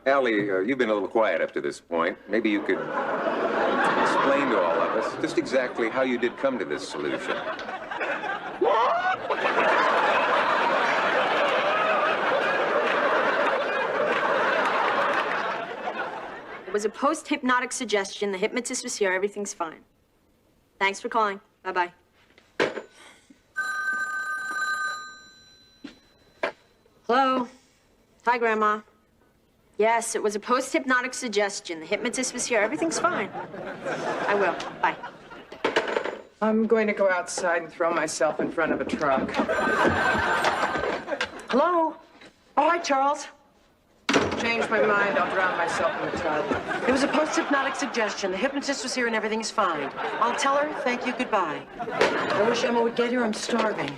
Allie, you've been a little quiet up to this point. Maybe you could explain to all of us just exactly how you did come to this solution. It was a post-hypnotic suggestion. The hypnotist was here. Everything's fine. Thanks for calling. Bye-bye. Hello? Hi, Grandma. Yes, it was a post-hypnotic suggestion. The hypnotist was here. Everything's fine. I will. Bye. I'm going to go outside and throw myself in front of a truck. Hello? All right, Charles. Change my mind, I'll drown myself in the tub. It was a post-hypnotic suggestion. The hypnotist was here and everything's fine. I'll tell her, thank you, goodbye. I wish Emma would get here. I'm starving.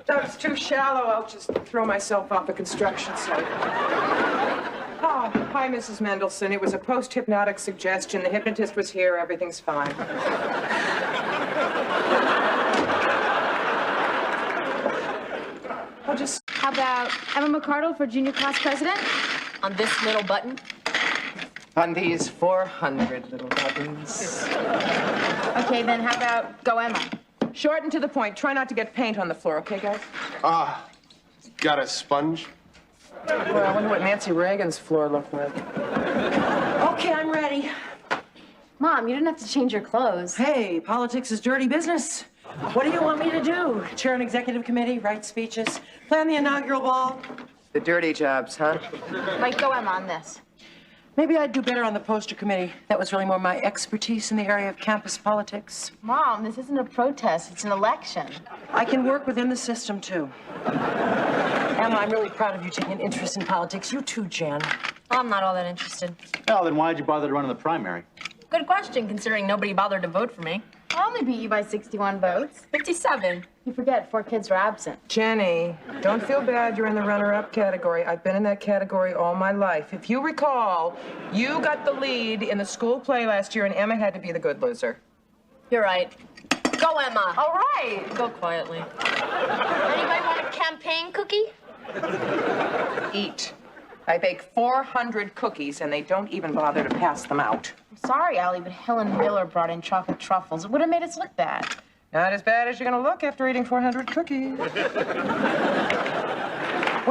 Tub's too shallow. I'll just throw myself off a construction site. Oh, hi, Mrs. Mendelson. It was a post-hypnotic suggestion. The hypnotist was here. Everything's fine. I'll just... How about Emma McCardle for junior class president? On this little button? On these 400 little buttons. Okay, then how about go Emma? Short and to the point. Try not to get paint on the floor, okay, guys? Got a sponge? Well, I wonder what Nancy Reagan's floor looked like. Okay, I'm ready. Mom, you didn't have to change your clothes. Hey, politics is dirty business. What do you want me to do? Chair an executive committee, write speeches, plan the inaugural ball? The dirty jobs, huh? Right, go Emma on this. Maybe I'd do better on the poster committee. That was really more my expertise in the area of campus politics. Mom, this isn't a protest, it's an election. I can work within the system, too. Emma, I'm really proud of you taking an interest in politics. You too, Jan. I'm not all that interested. Well, then why'd you bother to run in the primary? Good question, considering nobody bothered to vote for me. I only beat you by 61 votes. 57. You forget, 4 kids were absent. Jenny, don't feel bad you're in the runner-up category. I've been in that category all my life. If you recall, you got the lead in the school play last year, and Emma had to be the good loser. You're right. Go, Emma. All right. Go quietly. Anybody want a campaign cookie? Eat. I bake 400 cookies, and they don't even bother to pass them out. I'm sorry, Allie, but Helen Miller brought in chocolate truffles. It would have made us look bad. Not as bad as you're going to look after eating 400 cookies. What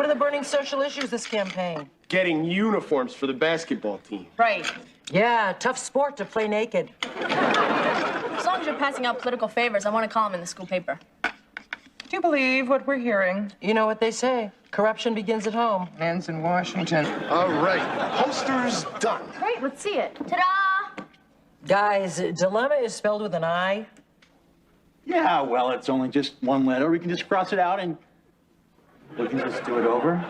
are the burning social issues this campaign? Getting uniforms for the basketball team. Right. Yeah, tough sport to play naked. As long as you're passing out political favors, I want a column in the school paper. Do you believe what we're hearing? You know what they say. Corruption begins at home. Ends in Washington. All right, posters done. Great, let's see it. Ta-da! Guys, dilemma is spelled with an I. Yeah, well, it's only just one letter. We can just cross it out and we can just do it over.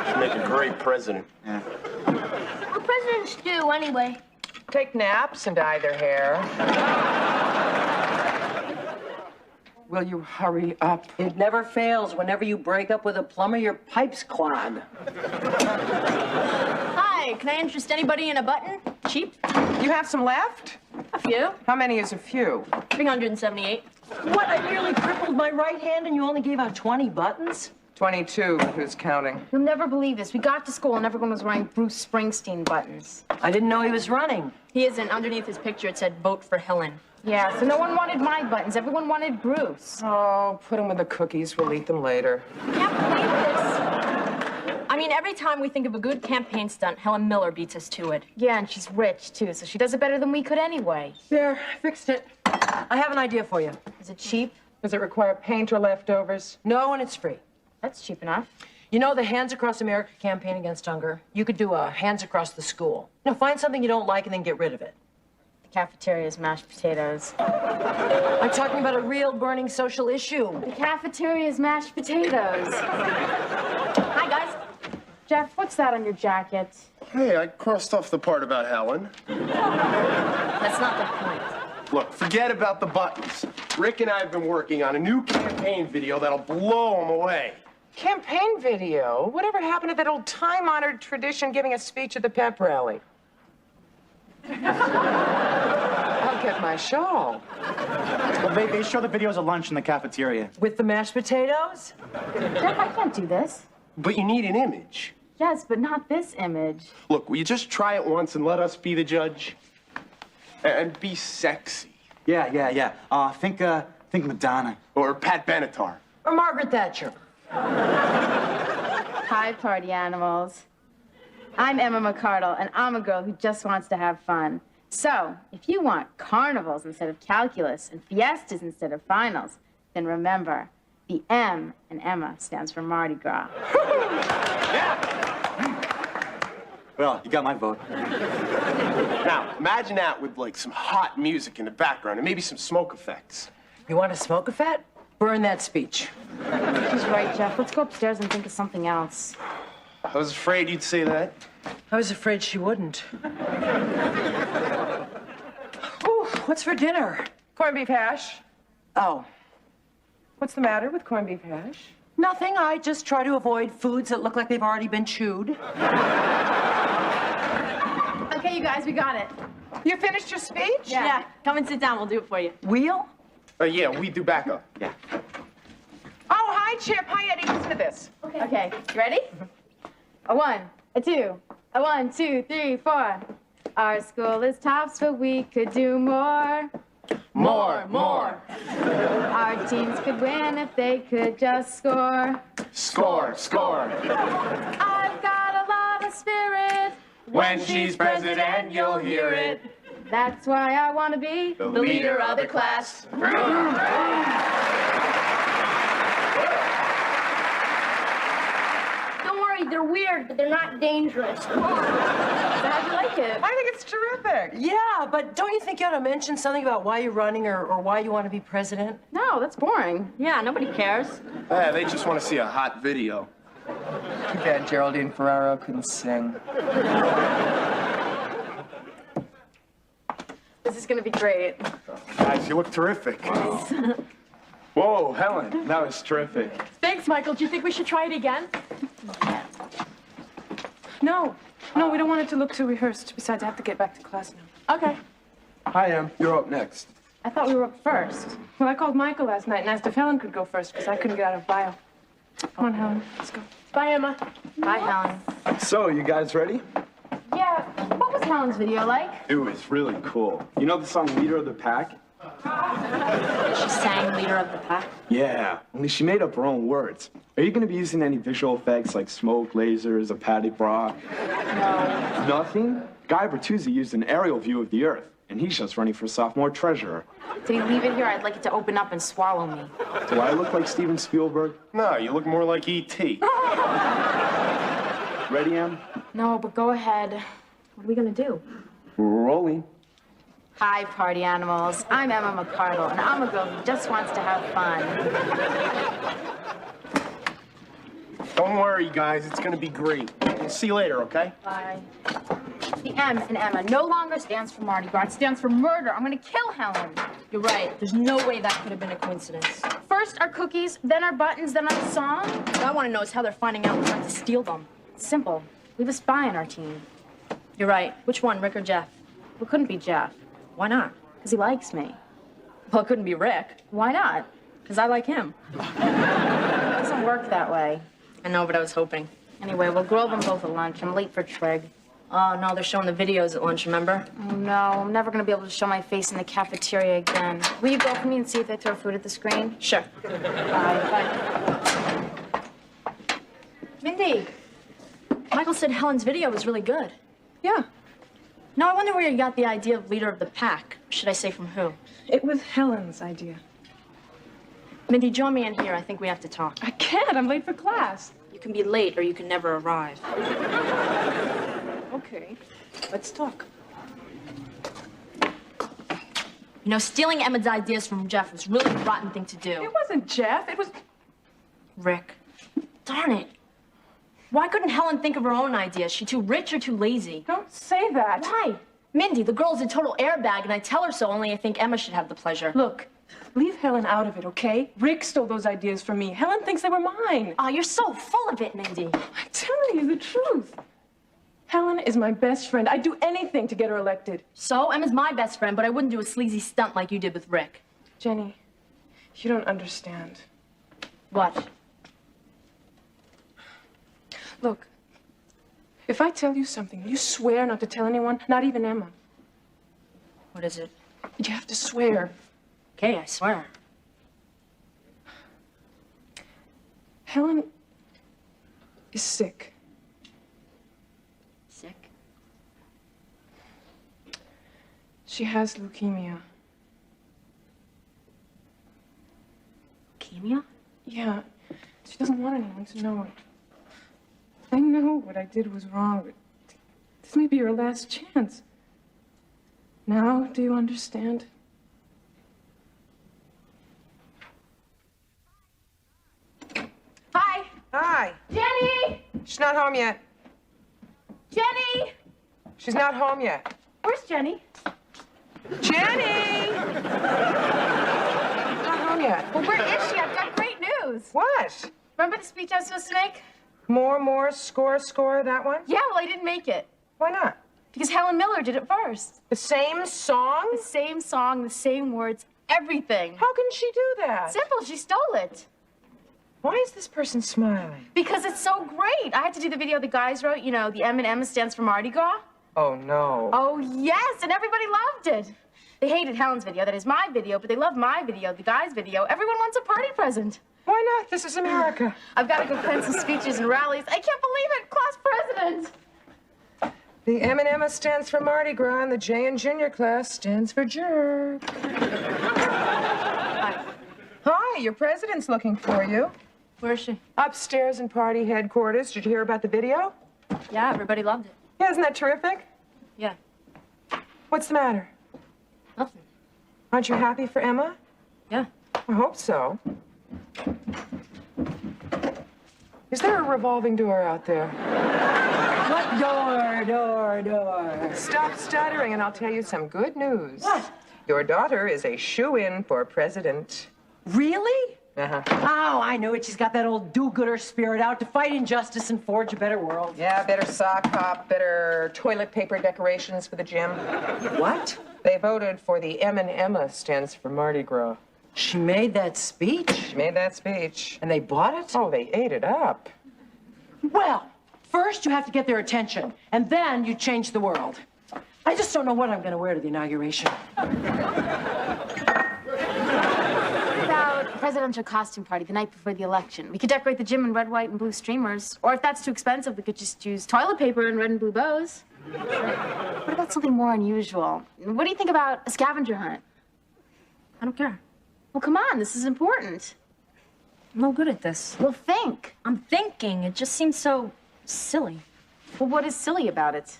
Should make a great president. Yeah. What presidents do, anyway? Take naps and dye their hair. Will you hurry up? It never fails. Whenever you break up with a plumber, your pipes clog. Hi, can I interest anybody in a button? Cheap? You have some left? A few. How many is a few? 378. What? I nearly crippled my right hand and you only gave out 20 buttons? 22, but who's counting? You'll never believe this. We got to school and everyone was wearing Bruce Springsteen buttons. I didn't know he was running. He isn't. Underneath his picture, it said, vote for Helen. Yeah, so no one wanted my buttons. Everyone wanted Bruce. Oh, put them with the cookies. We'll eat them later. Can't believe this. I mean, every time we think of a good campaign stunt, Helen Miller beats us to it. Yeah, and she's rich, too, so she does it better than we could anyway. There, fixed it. I have an idea for you. Is it cheap? Does it require paint or leftovers? No, and it's free. That's cheap enough. You know the Hands Across America campaign against hunger? You could do a Hands Across the School. You know, find something you don't like and then get rid of it. The cafeteria's mashed potatoes. I'm talking about a real burning social issue. The cafeteria's mashed potatoes. Hi, guys. Jeff, what's that on your jacket? Hey, I crossed off the part about Helen. That's not the point. Look, forget about the buttons. Rick and I have been working on a new campaign video that'll blow them away. Campaign video? Whatever happened to that old time-honored tradition giving a speech at the pep rally? I'll get my shawl. Well, they show the videos at lunch in the cafeteria. With the mashed potatoes? Jeff, I can't do this. But you need an image. Yes, but not this image. Look, will you just try it once and let us be the judge? And be sexy. Yeah. Think Madonna. Or Pat Benatar. Or Margaret Thatcher. Hi, party animals. I'm Emma McCardle, and I'm a girl who just wants to have fun. So, if you want carnivals instead of calculus and fiestas instead of finals, then remember, the M in Emma stands for Mardi Gras. Well, you got my vote. Now, imagine that with, like, some hot music in the background and maybe some smoke effects. You want to smoke a fat? Burn that speech. She's right, Jeff. Let's go upstairs and think of something else. I was afraid you'd say that. I was afraid she wouldn't. Ooh, what's for dinner? Corned beef hash. Oh. What's the matter with corned beef hash? Nothing. I just try to avoid foods that look like they've already been chewed. Okay, you guys, we got it. You finished your speech? Yeah. Come and sit down. We'll do it for you. Wheel? Yeah, we do backup. Yeah. Oh, hi, Chip. Hi, Eddie. Listen to this. Okay, you ready? A 1, a 2, a 1, 2, 3, 4. Our school is tops, but we could do more. More. Our teams could win if they could just score. Score. I've got a lot of spirit. When she's president, you'll hear it. That's why I want to be The leader of the class. Don't worry, they're weird, but they're not dangerous. How'd you like it? I think it's terrific. Yeah, but don't you think you ought to mention something about why you're running or why you want to be president? No, that's boring. Yeah, nobody cares. Yeah, they just want to see a hot video. Too bad Geraldine Ferraro couldn't sing. This is gonna be great. Guys, you look terrific. Whoa, Helen, that was terrific. Thanks, Michael. Do you think we should try it again? No, we don't want it to look too rehearsed. Besides, I have to get back to class now. Okay. Hi, Em. You're up next. I thought we were up first. Well, I called Michael last night and asked if Helen could go first because I couldn't get out of bio. Come on, Helen. Let's go. Bye, Emma. Bye, Helen. So, you guys ready? Yeah, what was Helen's video like? It was really cool. You know the song Leader of the Pack? She sang Leader of the Pack. Yeah, only she made up her own words. Are you going to be using any visual effects like smoke, lasers, a paddy bra? No. Nothing? Guy Bertuzzi used an aerial view of the Earth, and he's just running for sophomore treasurer. Did he leave it here? I'd like it to open up and swallow me. Do I look like Steven Spielberg? No, you look more like E.T. Ready, Em? No, but go ahead. What are we gonna do? We're rolling. Hi, party animals. I'm Emma McCardle, and I'm a girl who just wants to have fun. Don't worry, guys. It's going to be great. We'll see you later, okay? Bye. The M in Emma no longer stands for Mardi Gras. It stands for murder. I'm gonna kill Helen. You're right. There's no way that could have been a coincidence. First our cookies, then our buttons, then our song. What I want to know is how they're finding out we're trying to steal them. It's simple. We have a spy on our team. You're right. Which one, Rick or Jeff? Well, it couldn't be Jeff. Why not? Because he likes me. Well, it couldn't be Rick. Why not? Because I like him. It doesn't work that way. I know, but I was hoping. Anyway, we'll grill them both at lunch. I'm late for Trig. Oh, no, they're showing the videos at lunch, remember? Oh, no. I'm never going to be able to show my face in the cafeteria again. Will you go for me and see if they throw food at the screen? Sure. Bye. Mindy, Michael said Helen's video was really good. Yeah. Now, I wonder where you got the idea of leader of the pack. Should I say from who? It was Helen's idea. Mindy, join me in here. I think we have to talk. I can't. I'm late for class. You can be late or you can never arrive. Okay. Let's talk. You know, stealing Emma's ideas from Jeff was really a rotten thing to do. It wasn't Jeff. It was... Rick. Darn it. Why couldn't Helen think of her own ideas? She too rich or too lazy? Don't say that. Why? Mindy, the girl's a total airbag, and I tell her so, only I think Emma should have the pleasure. Look, Leave Helen out of it, okay? Rick stole those ideas from me. Helen thinks they were mine. Oh, you're so full of it, Mindy. I'm telling you the truth. Helen is my best friend. I'd do anything to get her elected. So, Emma's my best friend, but I wouldn't do a sleazy stunt like you did with Rick. Jenny, you don't understand. What? Look, if I tell you something, you swear not to tell anyone, not even Emma. What is it? You have to swear. Okay, I swear. Helen is sick. Sick? She has leukemia. Leukemia? Yeah. She doesn't want anyone to know it. I know what I did was wrong, but this may be her last chance. Now, do you understand? Hi. Hi. Jenny! She's not home yet. Jenny! She's not home yet. Where's Jenny? Jenny! Not home yet. Well, where is she? I've got great news. What? Remember the speech I was supposed to make? More, score, that one? Yeah, well, I didn't make it. Why not? Because Helen Miller did it first. The same song? The same song, the same words, everything. How can she do that? Simple, she stole it. Why is this person smiling? Because it's so great. I had to do the video the guys wrote, you know, the M&M stands for Mardi Gras. Oh, no. Oh, yes, and everybody loved it. They hated Helen's video, that is my video, but they loved my video, the guys' video. Everyone wants a party present. Why not? This is America. I've got to go plan some speeches and rallies. I can't believe it, class president. The M&M stands for Mardi Gras, and the J in junior class stands for jerk. Hi, your president's looking for you. Where is she? Upstairs in party headquarters. Did you hear about the video? Yeah, everybody loved it. Yeah, isn't that terrific? Yeah. What's the matter? Nothing. Aren't you happy for Emma? Yeah. I hope so. Is there a revolving door out there? What door? Stop stuttering and I'll tell you some good news. What? Your daughter is a shoo-in for president. Really? Uh-huh. Oh, I knew it. She's got that old do-gooder spirit out to fight injustice and forge a better world. Yeah, better sock hop, better toilet paper decorations for the gym. What? They voted for the M and Emma stands for Mardi Gras. She made that speech? She made that speech. And they bought it? Oh, they ate it up. Well, first you have to get their attention, and then you change the world. I just don't know what I'm going to wear to the inauguration. About a presidential costume party the night before the election. We could decorate the gym in red, white, and blue streamers. Or if that's too expensive, we could just use toilet paper and red and blue bows. What about something more unusual? What do you think about a scavenger hunt? I don't care. Well, come on, this is important. I'm no good at this. Well, think. I'm thinking. It just seems so silly. Well, what is silly about it?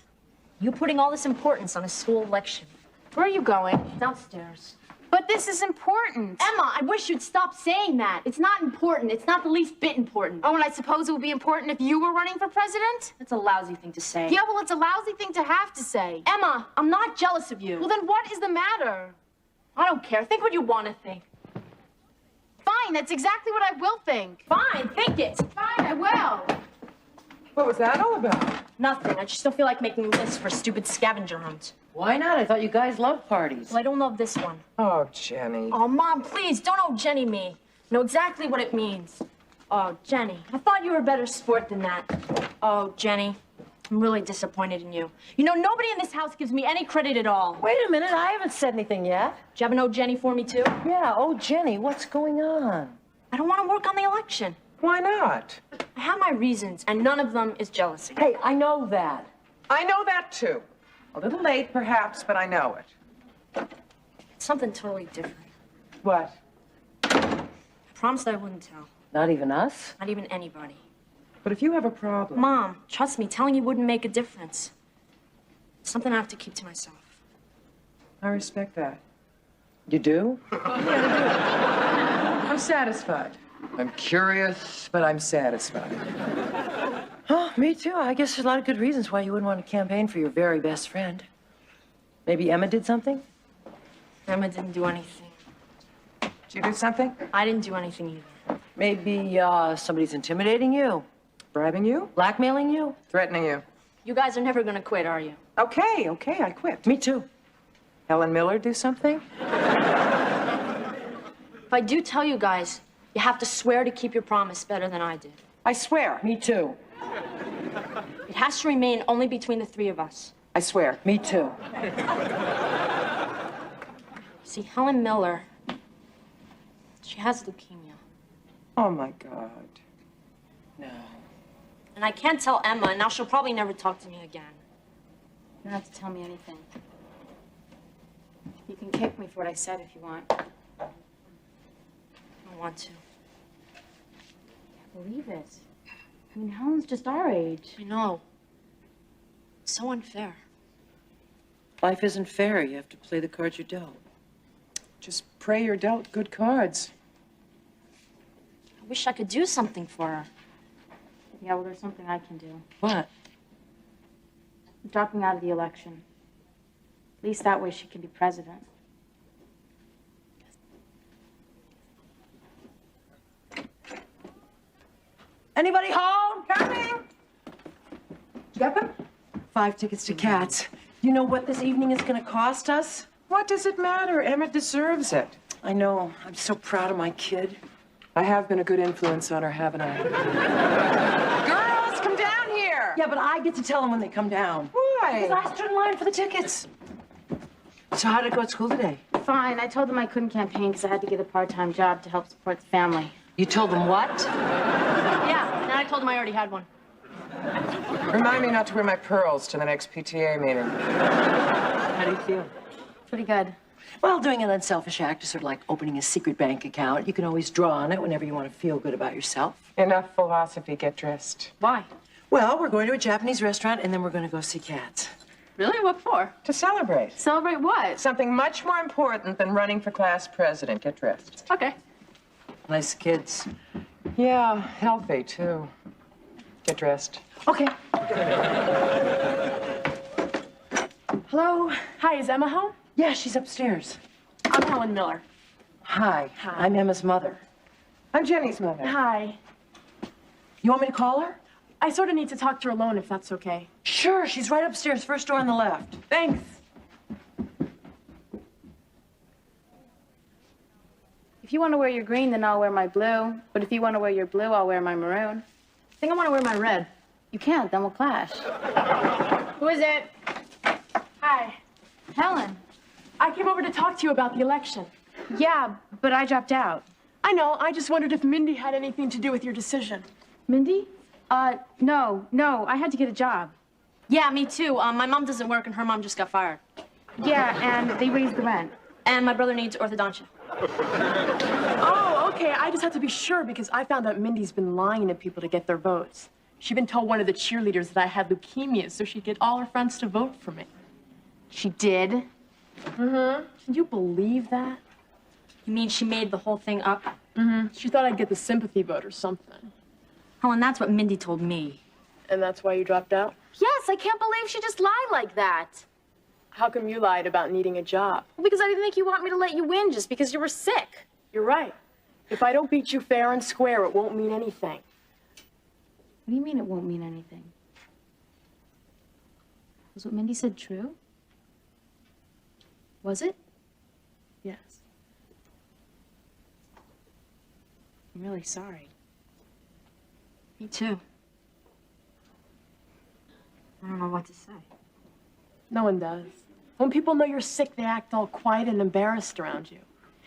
You putting all this importance on a school election. Where are you going? Downstairs. But this is important. Emma, I wish you'd stop saying that. It's not important. It's not the least bit important. Oh, and I suppose it would be important if you were running for president? That's a lousy thing to say. Yeah, well, it's a lousy thing to have to say. Emma, I'm not jealous of you. Well, then what is the matter? I don't care. Think what you want to think. Fine, that's exactly what I will think. Fine, think it. Fine, I will. What was that all about? Nothing. I just don't feel like making lists for stupid scavenger hunts. Why not? I thought you guys loved parties. Well, I don't love this one. Oh, Jenny. Oh, Mom, please, don't oh Jenny me. Know exactly what it means. Oh, Jenny, I thought you were a better sport than that. Oh, Jenny, I'm really disappointed in you. You know, nobody in this house gives me any credit at all. Wait a minute, I haven't said anything yet. Do you have an oh Jenny for me, too? Yeah, oh, Jenny, what's going on? I don't want to work on the election. Why not? I have my reasons, and none of them is jealousy. Hey, I know that. I know that, too. A little late, perhaps, but I know it. It's something totally different. What? I promised I wouldn't tell. Not even us? Not even anybody. But if you have a problem... Mom, trust me, telling you wouldn't make a difference. It's something I have to keep to myself. I respect that. You do? I'm satisfied. I'm curious, but I'm satisfied. Oh, me too. I guess there's a lot of good reasons why you wouldn't want to campaign for your very best friend. Maybe Emma did something? Emma didn't do anything. Did you do something? I didn't do anything either. Maybe somebody's intimidating you, Bribing you? blackmailing you. Threatening you? You guys are never gonna quit, are you? Okay, I quit. Me too. Helen Miller do something? If I do tell you guys, you have to swear to keep your promise better than I did. I swear. Me too. It has to remain only between the three of us. I swear. Me too. See, Helen Miller, she has leukemia. Oh, my God. No. And I can't tell Emma, and now she'll probably never talk to me again. You don't have to tell me anything. You can kick me for what I said if you want. I don't want to. Can't believe it. I mean, Helen's just our age. I know. It's so unfair. Life isn't fair. You have to play the cards you're dealt. Just pray you're dealt good cards. I wish I could do something for her. Yeah, well, there's something I can do. What? I'm dropping out of the election. At least that way she can be president. Anybody home? Coming! Get them? 5 tickets to Cats. You know what this evening is going to cost us? What does it matter? Emma deserves it. I know. I'm so proud of my kid. I have been a good influence on her, haven't I? Girls, come down here! Yeah, but I get to tell them when they come down. Why? Because I stood in line for the tickets. So how did it go at school today? Fine. I told them I couldn't campaign because I had to get a part-time job to help support the family. You told them what? Yeah, and I told them I already had one. Remind me not to wear my pearls to the next PTA meeting. How do you feel? Pretty good. Well, doing an unselfish act is sort of like opening a secret bank account. You can always draw on it whenever you want to feel good about yourself. Enough philosophy. Get dressed. Why? Well, we're going to a Japanese restaurant, and then we're going to go see Cats. Really? What for? To celebrate. Celebrate what? Something much more important than running for class president. Get dressed. Okay. Nice kids. Yeah, healthy, too. Get dressed. Okay. Hello? Hi, is Emma home? Yeah, she's upstairs. I'm Helen Miller. Hi. I'm Emma's mother. I'm Jenny's mother. Hi. You want me to call her? I sort of need to talk to her alone, if that's okay. Sure, she's right upstairs, first door on the left. Thanks. If you want to wear your green, then I'll wear my blue. But if you want to wear your blue, I'll wear my maroon. I think I want to wear my red. You can't, then we'll clash. Who is it? Hi. Helen. I came over to talk to you about the election. Yeah, but I dropped out. I know. I just wondered if Mindy had anything to do with your decision. Mindy? No. I had to get a job. Yeah, me too. My mom doesn't work and her mom just got fired. Yeah, and they raised the rent. And my brother needs orthodontia. Oh, okay. I just had to be sure because I found out Mindy's been lying to people to get their votes. She'd been told one of the cheerleaders that I had leukemia so she'd get all her friends to vote for me. She did? Mm-hmm. Can you believe that? You mean she made the whole thing up? Mm-hmm. She thought I'd get the sympathy vote or something. Helen, that's what Mindy told me. And that's why you dropped out? Yes, I can't believe she just lied like that. How come you lied about needing a job? Well, because I didn't think you want me to let you win just because you were sick. You're right. If I don't beat you fair and square, it won't mean anything. What do you mean it won't mean anything? Was what Mindy said true? Was it? Yes. I'm really sorry. Me too. I don't know what to say. No one does. When people know you're sick, they act all quiet and embarrassed around you.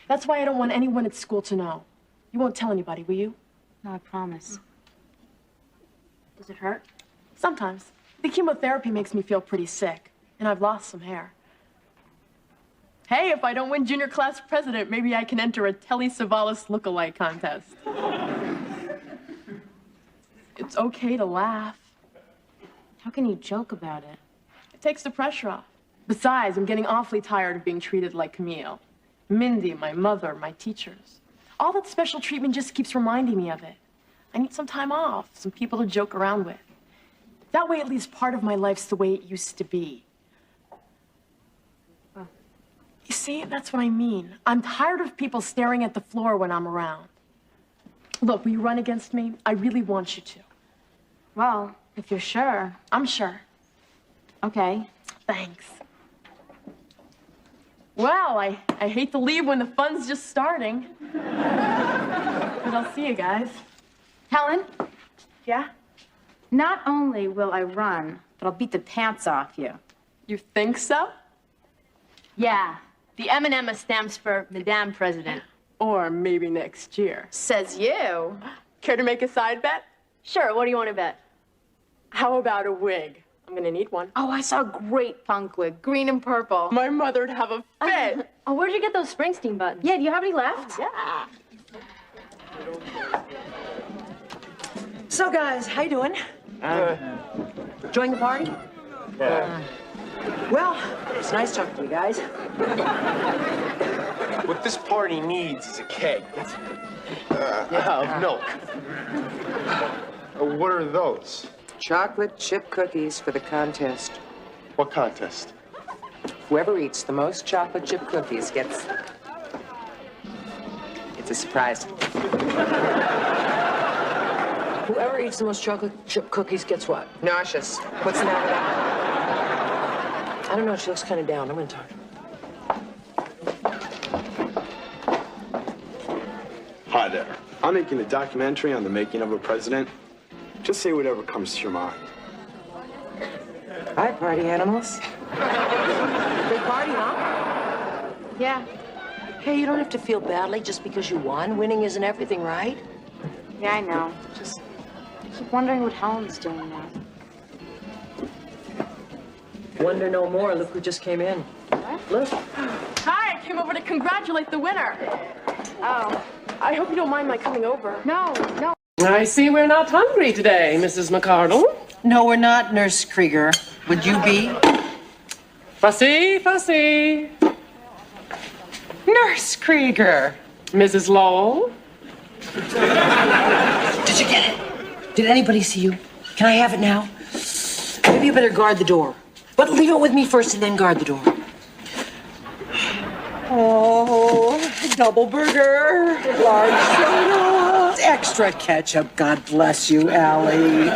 That's why I don't want anyone at school to know. You won't tell anybody, will you? No, I promise. Does it hurt? Sometimes. The chemotherapy makes me feel pretty sick, and I've lost some hair. Hey, if I don't win junior class president, maybe I can enter a Telly Savalas look-alike contest. It's okay to laugh. How can you joke about it? It takes the pressure off. Besides, I'm getting awfully tired of being treated like Camille. Mindy, my mother, my teachers. All that special treatment just keeps reminding me of it. I need some time off, some people to joke around with. That way, at least part of my life's the way it used to be. You see, that's what I mean. I'm tired of people staring at the floor when I'm around. Look, will you run against me? I really want you to. Well, if you're sure. I'm sure. Okay. Thanks. Well, I hate to leave when the fun's just starting. But I'll see you guys. Helen? Yeah? Not only will I run, but I'll beat the pants off you. You think so? Yeah. The M&M stands for Madame President. Or maybe next year. Says you. Care to make a side bet? Sure, what do you want to bet? How about a wig? I'm gonna need one. Oh, I saw a great punk wig, green and purple. My mother'd have a fit. Oh, where'd you get those Springsteen buttons? Yeah, do you have any left? Yeah. So, guys, how you doing? Enjoying the party? Well, it's nice talking to you guys. What this party needs is a keg. Of milk. What are those? Chocolate chip cookies for the contest. What contest? Whoever eats the most chocolate chip cookies gets... It's a surprise. Whoever eats the most chocolate chip cookies gets what? Nauseous. What's the matter with that? I don't know. She looks kind of down. I'm gonna talk to her. Hi there. I'm making a documentary on the making of a president. Just say whatever comes to your mind. Hi, party animals. Big party, huh? Yeah. Hey, you don't have to feel badly just because you won. Winning isn't everything, right? Yeah, I know. Just keep wondering what Helen's doing now. Wonder no more. Look who just came in. What? Look. Hi, I came over to congratulate the winner. Oh. I hope you don't mind my coming over. No. I see we're not hungry today, Mrs. McCardle. No, we're not, Nurse Krieger. Would you be? Fussy. Nurse Krieger. Mrs. Lowell. Did you get it? Did anybody see you? Can I have it now? Maybe you better guard the door. But leave it with me first and then guard the door. Oh, double burger, large soda, extra ketchup. God bless you, Allie.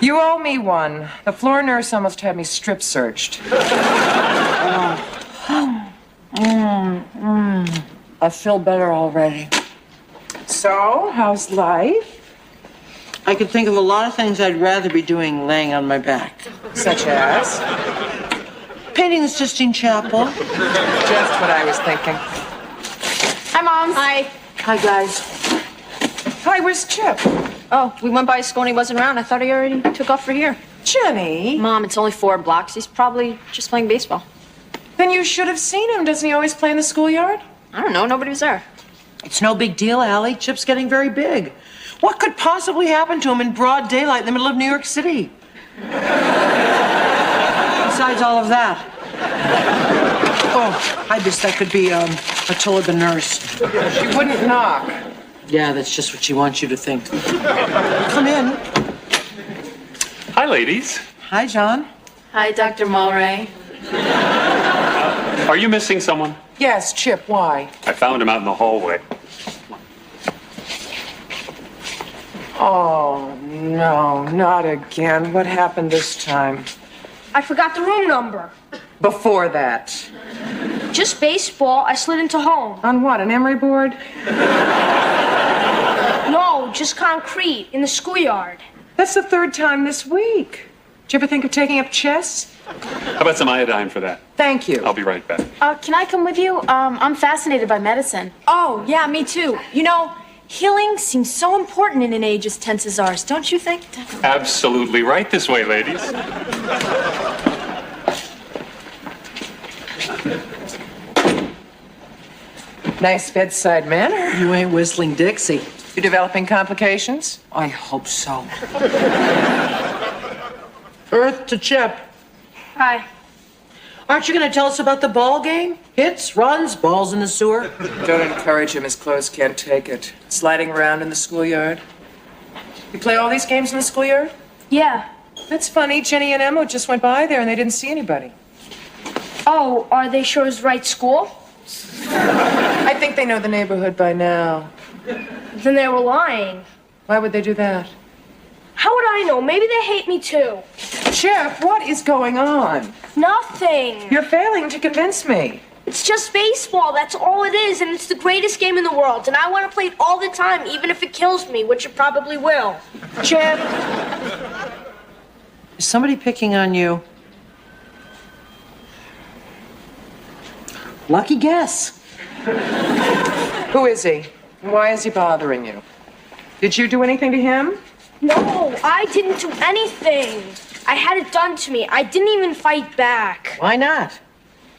You owe me one. The floor nurse almost had me strip searched. I feel better already. So, how's life? I could think of a lot of things I'd rather be doing laying on my back. Such as? Painting the Sistine Chapel. Just what I was thinking. Hi, Mom. Hi. Hi, guys. Hi, where's Chip? Oh, we went by school and he wasn't around. I thought he already took off for here. Jenny. Mom, it's only 4 blocks. He's probably just playing baseball. Then you should have seen him. Doesn't he always play in the schoolyard? I don't know. Nobody was there. It's no big deal, Allie. Chip's getting very big. What could possibly happen to him in broad daylight in the middle of New York City? Besides all of that. Oh, I guess that could be Attila the nurse. She wouldn't knock. Yeah, that's just what she wants you to think. Come in. Hi, ladies. Hi, John. Hi, Dr. Mulray. Are you missing someone? Yes, Chip, why? I found him out in the hallway. Oh, no, not again. What happened this time? I forgot the room number. Before that. Just baseball. I slid into home. On what, an emery board? No, just concrete in the schoolyard. That's the 3rd time this week. Did you ever think of taking up chess? How about some iodine for that? Thank you. I'll be right back. Can I come with you? I'm fascinated by medicine. Oh, yeah, me too. You know, healing seems so important in an age as tense as ours, don't you think? Absolutely right this way, ladies. Nice bedside manner. You ain't whistling Dixie. You developing complications? I hope so. Earth to Chip. Hi. Aren't you going to tell us about the ball game? Hits, runs, balls in the sewer? Don't encourage him. His clothes can't take it. Sliding around in the schoolyard. You play all these games in the schoolyard? Yeah. That's funny. Jenny and Emma just went by there and they didn't see anybody. Oh, are they sure it's the right school? I think they know the neighborhood by now. Then they were lying. Why would they do that? How would I know? Maybe they hate me too. Chip, what is going on? Nothing. You're failing to convince me. It's just baseball. That's all it is, and it's the greatest game in the world. And I want to play it all the time, even if it kills me, which it probably will. Chip, is somebody picking on you? Lucky guess. Who is he? Why is he bothering you? Did you do anything to him? No, I didn't do anything. I had it done to me. I didn't even fight back. Why not?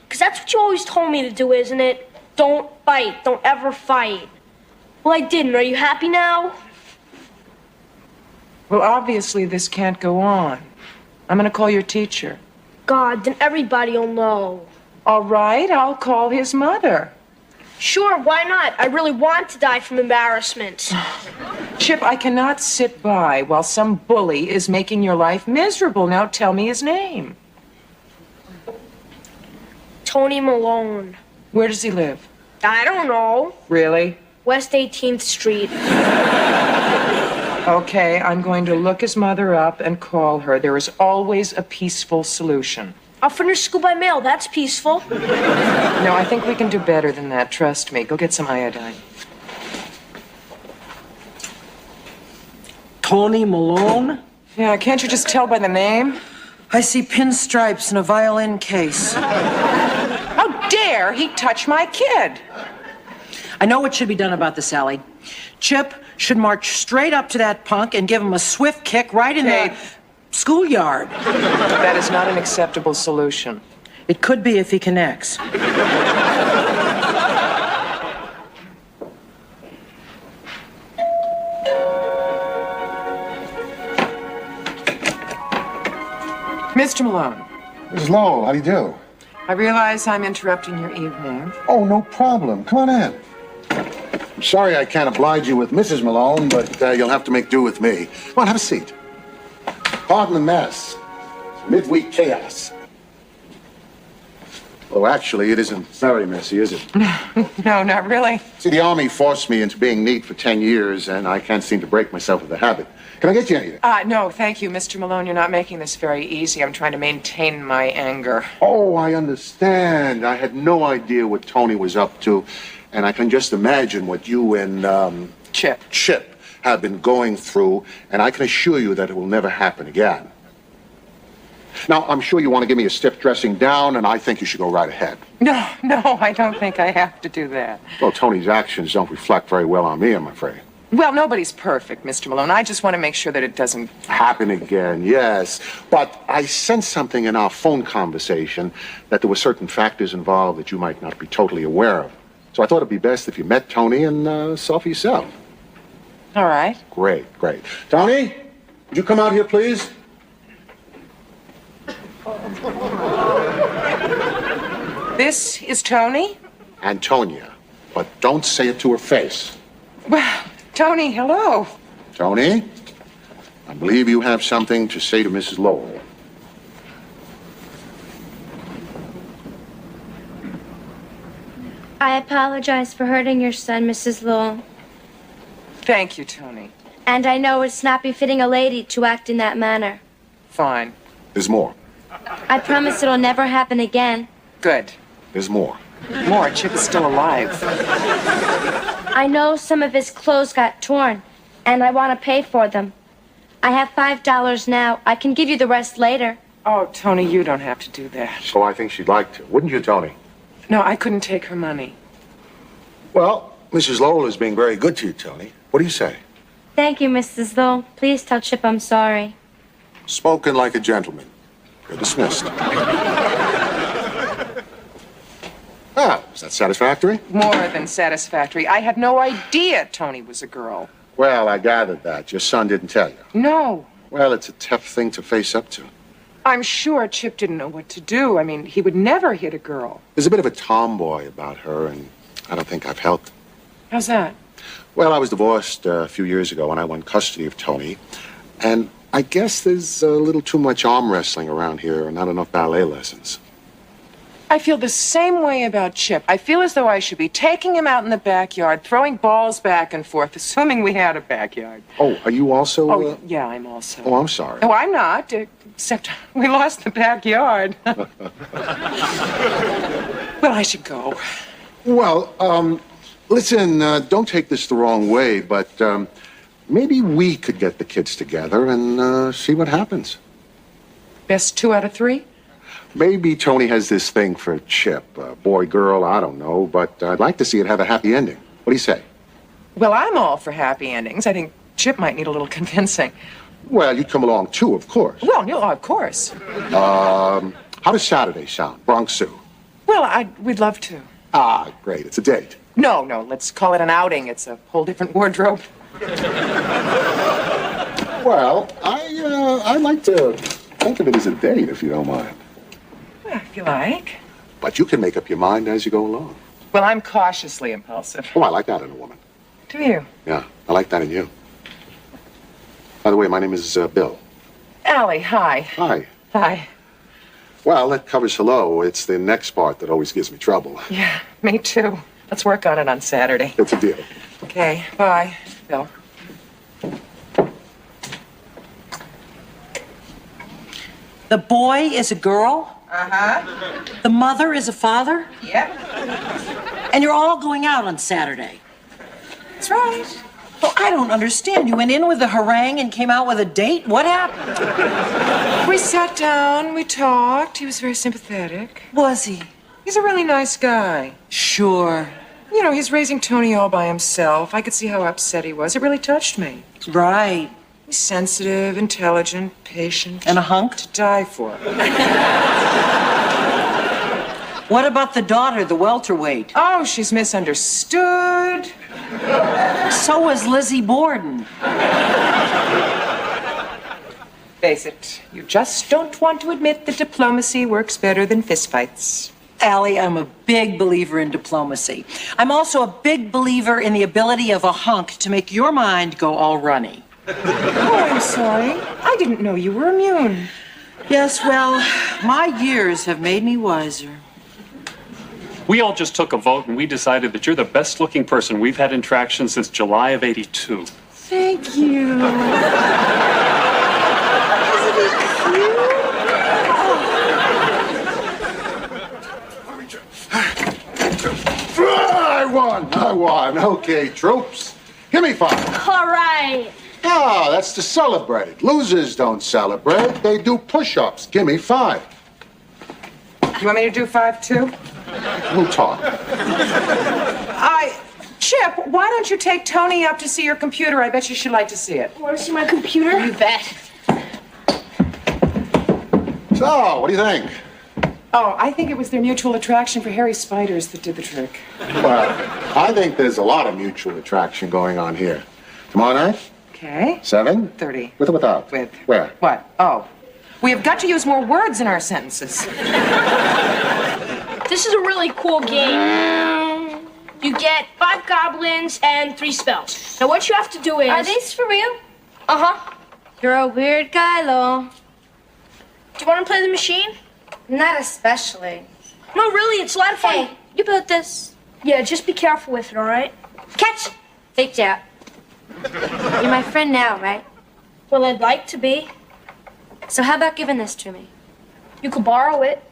Because that's what you always told me to do, isn't it? Don't fight. Don't ever fight. Well, I didn't. Are you happy now? Well, obviously this can't go on. I'm going to call your teacher. God, then everybody will know. All right, I'll call his mother. Sure, why not? I really want to die from embarrassment. Chip, I cannot sit by while some bully is making your life miserable. Now tell me his name. Tony Malone. Where does he live? I don't know. Really? West 18th Street. Okay, I'm going to look his mother up and call her. There is always a peaceful solution. I'll finish school by mail. That's peaceful. No, I think we can do better than that. Trust me. Go get some iodine. Tony Malone? Yeah, can't you just tell by the name? I see pinstripes in a violin case. How dare he touch my kid? I know what should be done about this, Allie. Chip should march straight up to that punk and give him a swift kick right in the schoolyard. That is not an acceptable solution. It could be if he connects. Mr. Malone. Mrs. Lowell, how do you do? I realize I'm interrupting your evening. Oh, no problem. Come on in. I'm sorry I can't oblige you with Mrs. Malone, but you'll have to make do with me. Come on, have a seat. Pardon the mess. Midweek chaos. Oh, actually, it isn't very messy, is it? No, not really. See, the Army forced me into being neat for 10 years, and I can't seem to break myself of the habit. Can I get you anything? No, thank you, Mr. Malone. You're not making this very easy. I'm trying to maintain my anger. Oh, I understand. I had no idea what Tony was up to, and I can just imagine what you and, Chip have been going through, and I can assure you that it will never happen again. Now, I'm sure you want to give me a stiff dressing down, and I think you should go right ahead. No, I don't think I have to do that. Well, Tony's actions don't reflect very well on me, I'm afraid. Well, nobody's perfect, Mr. Malone. I just want to make sure that it doesn't happen again, yes. But I sensed something in our phone conversation that there were certain factors involved that you might not be totally aware of. So I thought it'd be best if you met Tony and saw for yourself. All right. Great. Tony, would you come out here, please? This is Tony? Antonia. But don't say it to her face. Well, Tony, hello. Tony, I believe you have something to say to Mrs. Lowell. I apologize for hurting your son, Mrs. Lowell. Thank you, Tony. And I know it's not befitting a lady to act in that manner. Fine. There's more. I promise it'll never happen again. Good. There's more. More? Chip is still alive. I know some of his clothes got torn, and I want to pay for them. I have $5 now. I can give you the rest later. Oh, Tony, you don't have to do that. So I think she'd like to. Wouldn't you, Tony? No, I couldn't take her money. Well, Mrs. Lowell is being very good to you, Tony. What do you say? Thank you, Mrs. Lowell. Please tell Chip I'm sorry. Spoken like a gentleman. You're dismissed. Ah, is that satisfactory? More than satisfactory. I had no idea Tony was a girl. Well, I gathered that. Your son didn't tell you. No. Well, it's a tough thing to face up to. I'm sure Chip didn't know what to do. I mean, he would never hit a girl. There's a bit of a tomboy about her, and I don't think I've helped. How's that? Well, I was divorced a few years ago, and I won custody of Tony. And I guess there's a little too much arm wrestling around here and not enough ballet lessons. I feel the same way about Chip. I feel as though I should be taking him out in the backyard, throwing balls back and forth, assuming we had a backyard. Oh, are you also? Oh, yeah, I'm also. Oh, I'm sorry. No, I'm not, except we lost the backyard. Well, I should go. Well, listen, don't take this the wrong way, but maybe we could get the kids together and see what happens. Best 2 out of 3? Maybe Tony has this thing for Chip. Boy, girl, I don't know, but I'd like to see it have a happy ending. What do you say? Well, I'm all for happy endings. I think Chip might need a little convincing. Well, you'd come along too, of course. Well, no, of course. How does Saturday sound? Bronx Zoo. Well, we'd love to. Ah, great. It's a date. No, let's call it an outing. It's a whole different wardrobe. Well, I'd like to think of it as a date, if you don't mind. If you like. But you can make up your mind as you go along. Well, I'm cautiously impulsive. Oh, I like that in a woman. Do you? Yeah, I like that in you. By the way, my name is Bill. Allie, hi. Hi. Hi. Well, that covers hello. It's the next part that always gives me trouble. Yeah, me too. Let's work on it on Saturday. It's a deal. Okay, bye, Bill. The boy is a girl? Uh-huh. The mother is a father? Yep. And you're all going out on Saturday? That's right. Well, I don't understand. You went in with a harangue and came out with a date? What happened? We sat down, we talked. He was very sympathetic. Was he? He's a really nice guy. Sure. You know, he's raising Tony all by himself. I could see how upset he was. It really touched me. Right. He's sensitive, intelligent, patient. And a hunk? To die for. What about the daughter, the welterweight? Oh, she's misunderstood. So was Lizzie Borden. Face it, you just don't want to admit that diplomacy works better than fistfights. Allie, I'm a big believer in diplomacy. I'm also a big believer in the ability of a hunk to make your mind go all runny. Oh, I'm sorry. I didn't know you were immune. Yes, well, my years have made me wiser. We all just took a vote and we decided that you're the best looking person we've had in traction since July of '82. Thank you. I won. Okay, troops. Give me 5. All right. Ah, that's to celebrate. Losers don't celebrate. They do push-ups. Give me 5. You want me to do 5 too? We'll talk. Chip, why don't you take Tony up to see your computer? I bet you she'd like to see it. Want to see my computer? You bet. So, what do you think? Oh, I think it was their mutual attraction for hairy spiders that did the trick. Well, I think there's a lot of mutual attraction going on here. Tomorrow night? Okay. 7:30. With or without? With. Where? What? Oh. We have got to use more words in our sentences. This is a really cool game. You get 5 goblins and 3 spells. Now what you have to do is... Are these for real? Uh-huh. You're a weird guy, Lowell. Do you want to play the machine? Not especially. No, really, it's a lot of fun. Hey, you built this. Yeah, just be careful with it, all right? Catch! Faked out. You're my friend now, right? Well, I'd like to be. So how about giving this to me? You could borrow it.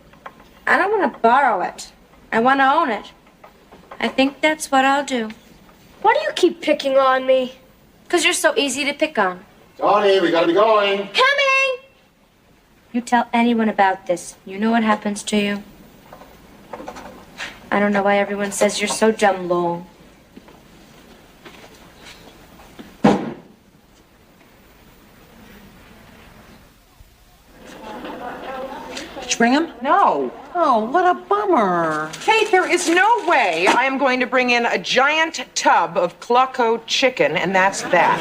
I don't want to borrow it. I want to own it. I think that's what I'll do. Why do you keep picking on me? Because you're so easy to pick on. Tony, we gotta be going. Coming! You tell anyone about this. You know what happens to you. I don't know why everyone says you're so dumb, Lowell. Did you bring him? No. Oh, what a bummer. Kate, there is no way I am going to bring in a giant tub of Clucko chicken, and that's that.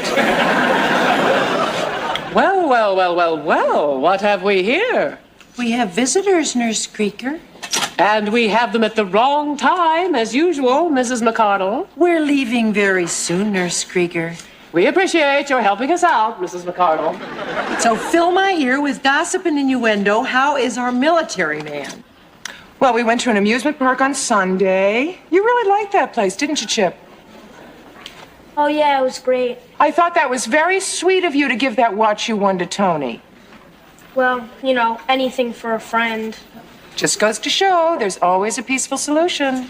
Well, well, well, well, well. What have we here? We have visitors, Nurse Creaker. And we have them at the wrong time, as usual, Mrs. McCardle. We're leaving very soon, Nurse Creaker. We appreciate your helping us out, Mrs. McCardle. So fill my ear with gossip and innuendo. How is our military man? Well, we went to an amusement park on Sunday. You really liked that place, didn't you, Chip? Oh, yeah, it was great. I thought that was very sweet of you to give that watch you won to Tony. Well, you know, anything for a friend. Just goes to show there's always a peaceful solution.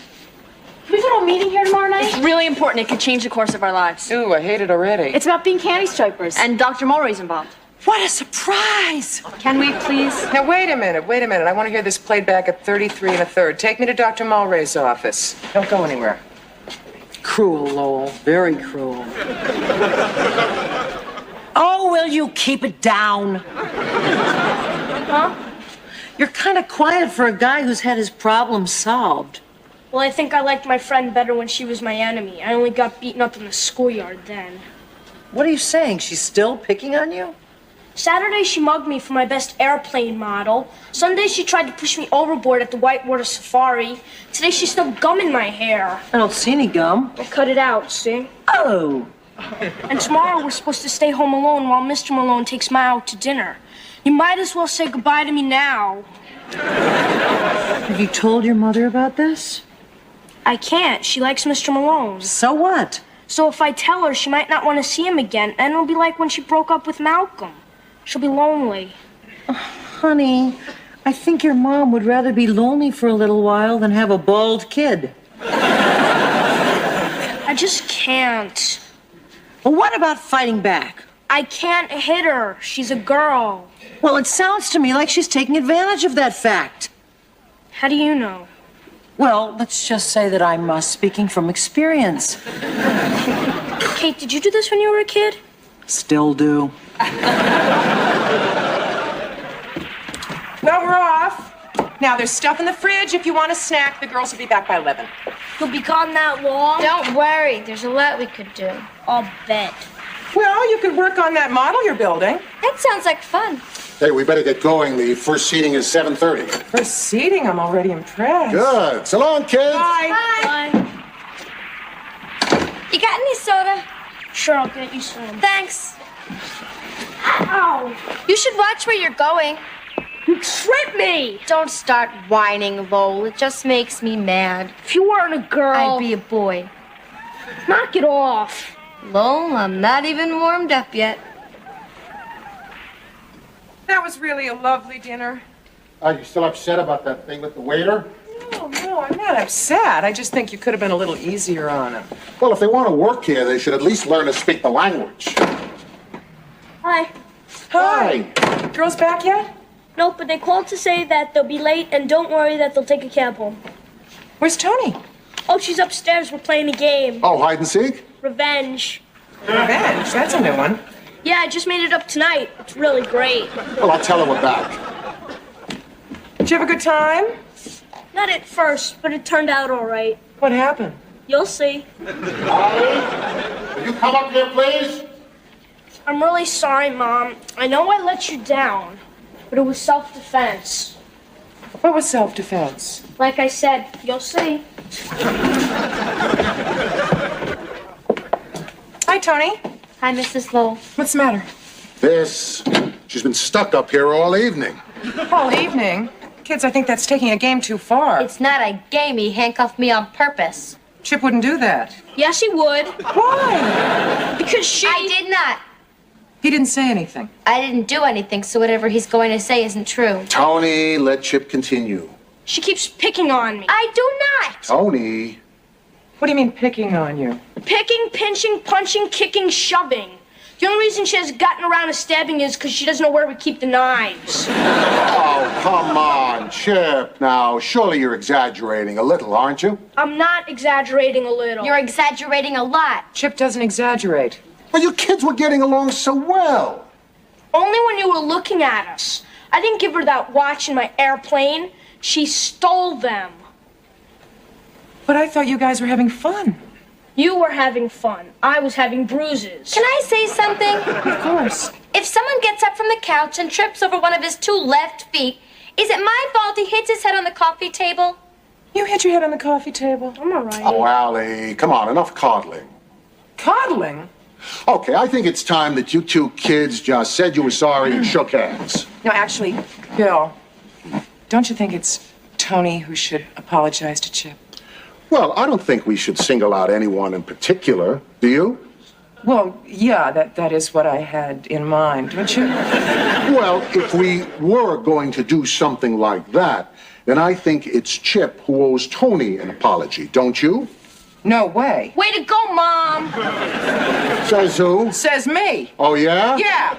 Can we go to a meeting here tomorrow night? It's really important. It could change the course of our lives. Ooh, I hate it already. It's about being candy stripers. And Dr. Mulray's involved. What a surprise! Can we please? Now, wait a minute. I want to hear this played back at 33 1/3. Take me to Dr. Mulray's office. Don't go anywhere. Cruel, Lowell. Very cruel. Oh, will you keep it down? Huh? You're kind of quiet for a guy who's had his problems solved. Well, I think I liked my friend better when she was my enemy. I only got beaten up in the schoolyard then. What are you saying? She's still picking on you? Saturday, she mugged me for my best airplane model. Sunday, she tried to push me overboard at the Whitewater Safari. Today, she's still gumming my hair. I don't see any gum. I cut it out, see? Oh. And tomorrow, we're supposed to stay home alone while Mr. Malone takes Ma out to dinner. You might as well say goodbye to me now. Have you told your mother about this? I can't. She likes Mr. Malone. So what? So if I tell her, she might not want to see him again, and it'll be like when she broke up with Malcolm. She'll be lonely. Oh, honey, I think your mom would rather be lonely for a little while than have a bald kid. I just can't. Well, what about fighting back? I can't hit her. She's a girl. Well, it sounds to me like she's taking advantage of that fact. How do you know? Well, let's just say that I'm speaking from experience. Kate, did you do this when you were a kid? Still do. Well, we're off. Now, there's stuff in the fridge if you want a snack. The girls will be back by 11. You'll be gone that long? Don't worry. There's a lot we could do. I'll bet. Well, you could work on that model you're building. That sounds like fun. Hey, we better get going. The first seating is 7:30. First seating? I'm already impressed. Good. So long, kids. Bye. Bye. You got any soda? Sure, I'll get you some. Thanks. Ow! You should watch where you're going. You tripped me! Don't start whining, Lowell. It just makes me mad. If you weren't a girl... I'd be a boy. Knock it off. Lowell, I'm not even warmed up yet. That was really a lovely dinner. Are you still upset about that thing with the waiter? No, I'm not upset. I just think you could have been a little easier on him. Well, if they want to work here, they should at least learn to speak the language. Hi. Hi. Girls back yet? Nope, but they called to say that they'll be late, and don't worry that they'll take a cab home. Where's Tony? Oh, she's upstairs. We're playing a game. Oh, hide and seek? Revenge. Revenge? That's a new one. Yeah, I just made it up tonight. It's really great. Well, I'll tell her we're back. Did you have a good time? Not at first, but it turned out all right. What happened? You'll see. Allie, will you come up here, please? I'm really sorry, Mom. I know I let you down, but it was self-defense. What was self-defense? Like I said, you'll see. Hi, Tony. Hi, Mrs. Lowell. What's the matter? This. She's been stuck up here all evening. All evening? Kids, I think that's taking a game too far. It's not a game. He handcuffed me on purpose. Chip wouldn't do that. Yes, he would. Why? Because she... I did not. He didn't say anything. I didn't do anything, so whatever he's going to say isn't true. Tony, let Chip continue. She keeps picking on me. I do not. Tony. What do you mean picking on you? Picking, pinching, punching, kicking, shoving. The only reason she hasn't gotten around to stabbing is because she doesn't know where we keep the knives. Oh, come on, Chip. Now, surely you're exaggerating a little, aren't you? I'm not exaggerating a little. You're exaggerating a lot. Chip doesn't exaggerate. Well, you kids were getting along so well. Only when you were looking at us. I didn't give her that watch and my airplane. She stole them. But I thought you guys were having fun. You were having fun. I was having bruises. Can I say something? Of course. If someone gets up from the couch and trips over one of his two left feet, is it my fault he hits his head on the coffee table? You hit your head on the coffee table. I'm all right. Oh, Allie, come on, enough coddling. Coddling? Okay, I think it's time that you two kids just said you were sorry and shook hands. No, actually, Bill, don't you think it's Tony who should apologize to Chip? Well, I don't think we should single out anyone in particular, do you? Well, yeah, that is what I had in mind, don't you? Well, if we were going to do something like that, then I think it's Chip who owes Tony an apology, don't you? No way. Way to go, Mom! Says who? Says me. Oh, yeah? Yeah.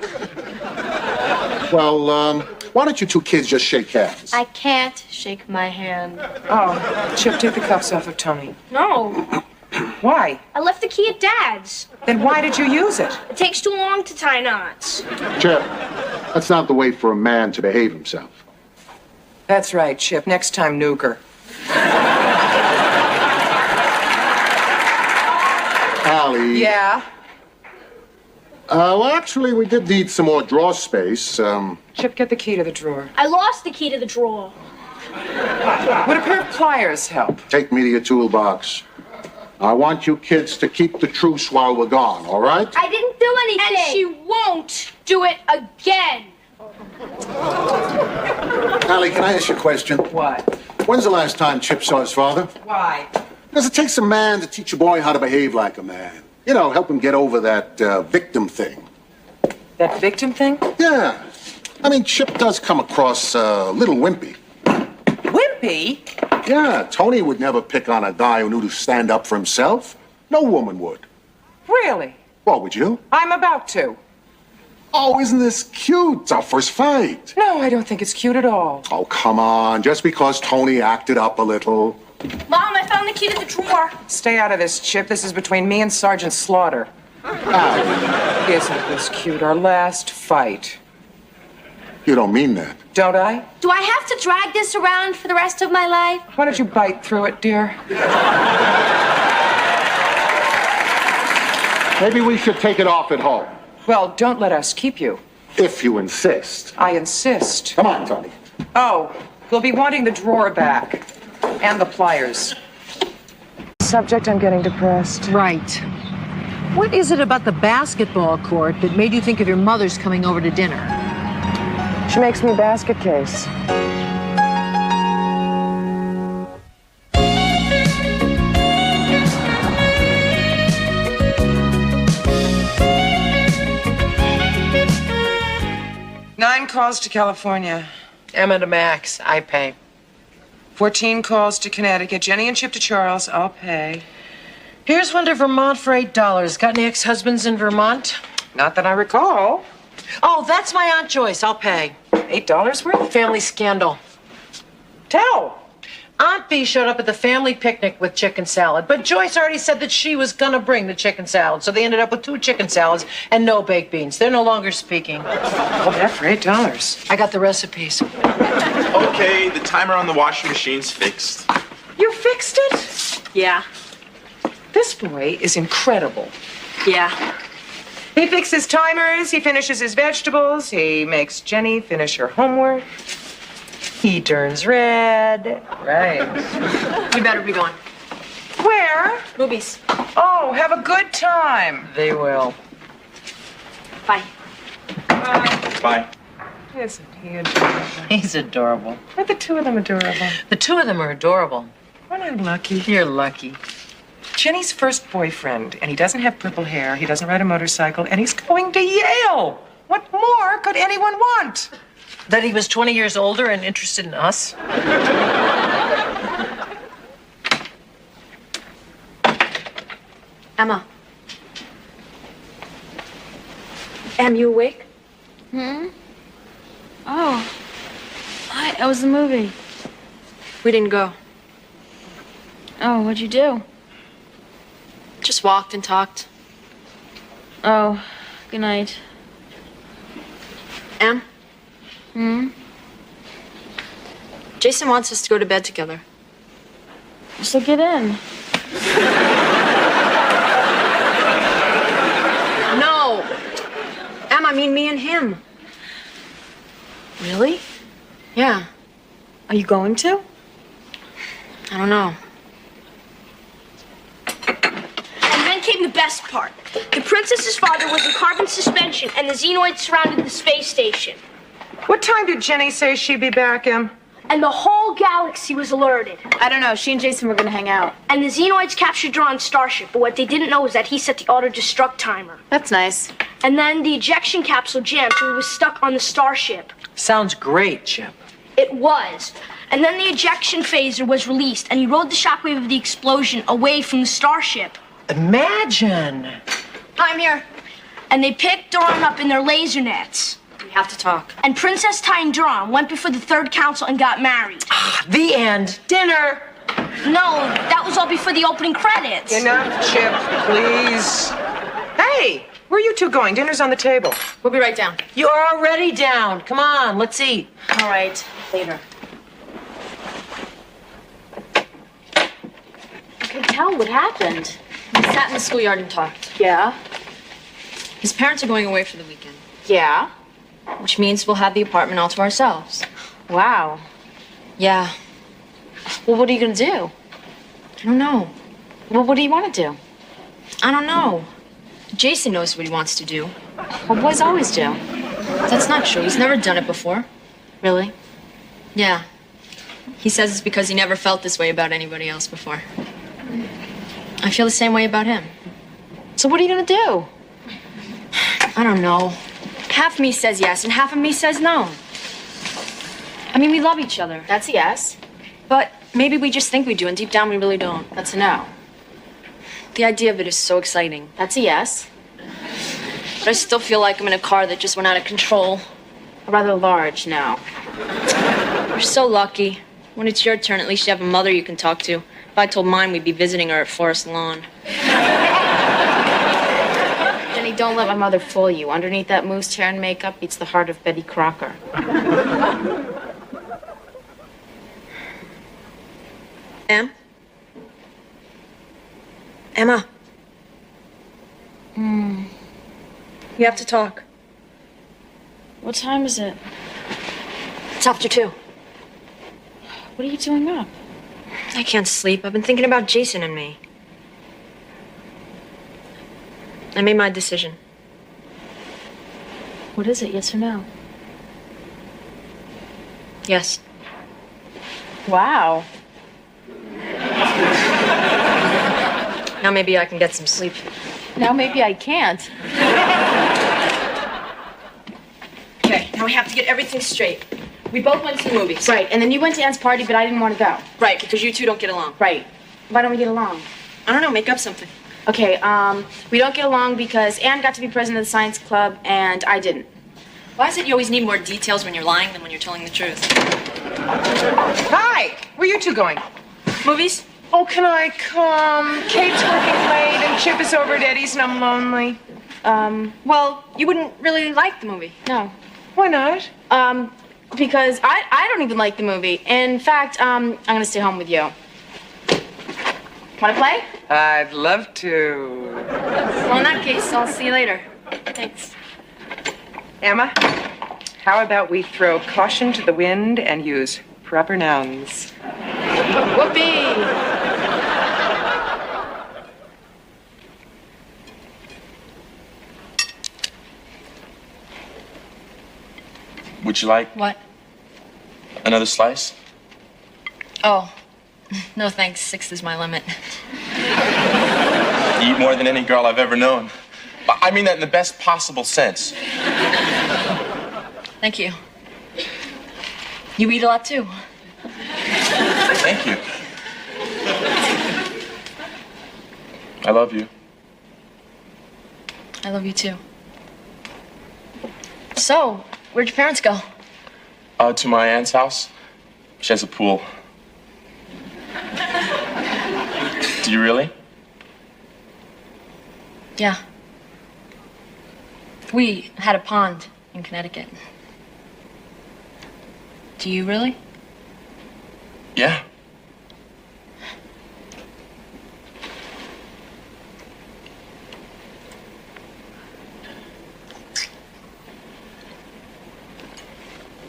Well, why don't you two kids just shake hands? I can't shake my hand. Oh, Chip, take the cuffs off of Tony. No, Why? I left the key at Dad's. Then why did you use it? It takes too long to tie knots. Chip, that's not the way for a man to behave himself. That's right, Chip. Next time, nuke her. Allie. Yeah? Well, actually, we did need some more drawer space. Chip, get the key to the drawer. I lost the key to the drawer. Would a pair of pliers help? Take me to your toolbox. I want you kids to keep the truce while we're gone, all right? I didn't do anything. And she won't do it again. Allie, can I ask you a question? What? When's the last time Chip saw his father? Why? Because it takes a man to teach a boy how to behave like a man. You know, help him get over that victim thing. That victim thing? Yeah. I mean, Chip does come across a little wimpy. Wimpy? Yeah, Tony would never pick on a guy who knew to stand up for himself. No woman would. Really? Well, would you? I'm about to. Oh, isn't this cute? It's our first fight. No, I don't think it's cute at all. Oh, come on. Just because Tony acted up a little. Mom, I found the key to the drawer. Stay out of this, Chip. This is between me and Sergeant Slaughter. Isn't this cute? Our last fight. You don't mean that. Don't I? Do I have to drag this around for the rest of my life? Why don't you bite through it, dear? Maybe we should take it off at home. Well, don't let us keep you. If you insist. I insist. Come on, Tony. Oh, we'll be wanting the drawer back. And the pliers. Subject, I'm getting depressed. Right. What is it about the basketball court that made you think of your mother's coming over to dinner? She makes me basket case. Nine calls to California. Emma to Max, I pay. 14 calls to Connecticut. Jenny and Chip to Charles, I'll pay. Here's one to Vermont for $8. Got any ex-husbands in Vermont? Not that I recall. Oh, that's my Aunt Joyce. I'll pay. $8 worth? Family scandal. Tell. Aunt B showed up at the family picnic with chicken salad, but Joyce already said that she was gonna bring the chicken salad, so they ended up with 2 chicken salads and no baked beans. They're no longer speaking. Oh, that for $8. I got the recipes. Okay, the timer on the washing machine's fixed. You fixed it? Yeah. This boy is incredible. Yeah. He fixes timers, he finishes his vegetables, he makes Jenny finish her homework. He turns red. Right. We better be going. Where? Movies. Oh, have a good time. They will. Bye. Bye. Isn't he adorable? He's adorable. Aren't the two of them adorable? The 2 of them are adorable. Aren't I lucky? You're lucky. Jenny's first boyfriend, and he doesn't have purple hair, he doesn't ride a motorcycle, and he's going to Yale. What more could anyone want? That he was 20 years older and interested in us? Emma. Em, you awake? Oh. Hi, how was the movie? We didn't go. Oh, what'd you do? Just walked and talked. Oh, good night. Em? Jason wants us to go to bed together. So get in. No! Em, I mean me and him. Really? Yeah. Are you going to? I don't know. And then came the best part. The princess's father was in carbon suspension, and the xenoids surrounded the space station. What time did Jenny say she'd be back, Em? and the whole galaxy was alerted. I don't know. She and Jason were gonna hang out. And the Xenoids captured Duran's starship, but what they didn't know is that he set the auto-destruct timer. That's nice. And then the ejection capsule jammed, so he was stuck on the starship. Sounds great, Chip. It was. And then the ejection phaser was released, and he rode the shockwave of the explosion away from the starship. Imagine. I'm here. And they picked Duran up in their laser nets. We have to talk. And Princess Ty and Duran went before the third council and got married. The end. Dinner. No, that was all before the opening credits. Enough, Chip, please. Hey, where are you two going? Dinner's on the table. We'll be right down. You're already down. Come on, let's eat. All right, later. Okay, tell what happened. We sat in the schoolyard and talked. Yeah? His parents are going away for the weekend. Yeah? Which means we'll have the apartment all to ourselves. Wow. Yeah. Well, what are you gonna do? I don't know. Well, what do you want to do? I don't know. Jason knows what he wants to do. Well, boys always do. That's not true. He's never done it before. Really? Yeah. He says it's because he never felt this way about anybody else before. I feel the same way about him. So what are you gonna do? I don't know. Half of me says yes and half of me says no. I mean, we love each other. That's a yes. But maybe we just think we do, and deep down we really don't. That's a no. The idea of it is so exciting. That's a yes. But I still feel like I'm in a car that just went out of control. A rather large no. You're so lucky. When it's your turn, at least you have a mother you can talk to. If I told mine, we'd be visiting her at Forest Lawn. Jenny, don't let my mother fool you. Underneath that moose hair and makeup beats the heart of Betty Crocker. Em? Emma. We have to talk. What time is it? It's after 2. What are you doing up? I can't sleep. I've been thinking about Jason and me. I made my decision. What is it, yes or no? Yes. Wow. Now maybe I can get some sleep. Now maybe I can't. Okay, now we have to get everything straight. We both went to the movies. Right, and then you went to Anne's party, but I didn't want to go. Right, because you two don't get along. Right. Why don't we get along? I don't know, make up something. Okay, we don't get along because Anne got to be president of the science club and I didn't. Why is it you always need more details when you're lying than when you're telling the truth? Hi, where are you two going? Movies? Oh, can I come? Kate's working late and Chip is over at Eddie's and I'm lonely. Well, you wouldn't really like the movie. No. Why not? Because I don't even like the movie. In fact, I'm gonna stay home with you. Wanna play? I'd love to. Well, in that case, I'll see you later. Thanks. Emma, how about we throw caution to the wind and use proper nouns? Whoopee! Would you like What? another slice? Oh, no thanks. 6 is my limit. You eat more than any girl I've ever known. I mean that in the best possible sense. Thank you. You eat a lot too. Thank you. I love you. I love you too. So, where'd your parents go? To my aunt's house. She has a pool. Do you really? Yeah. We had a pond in Connecticut. Do you really? Yeah.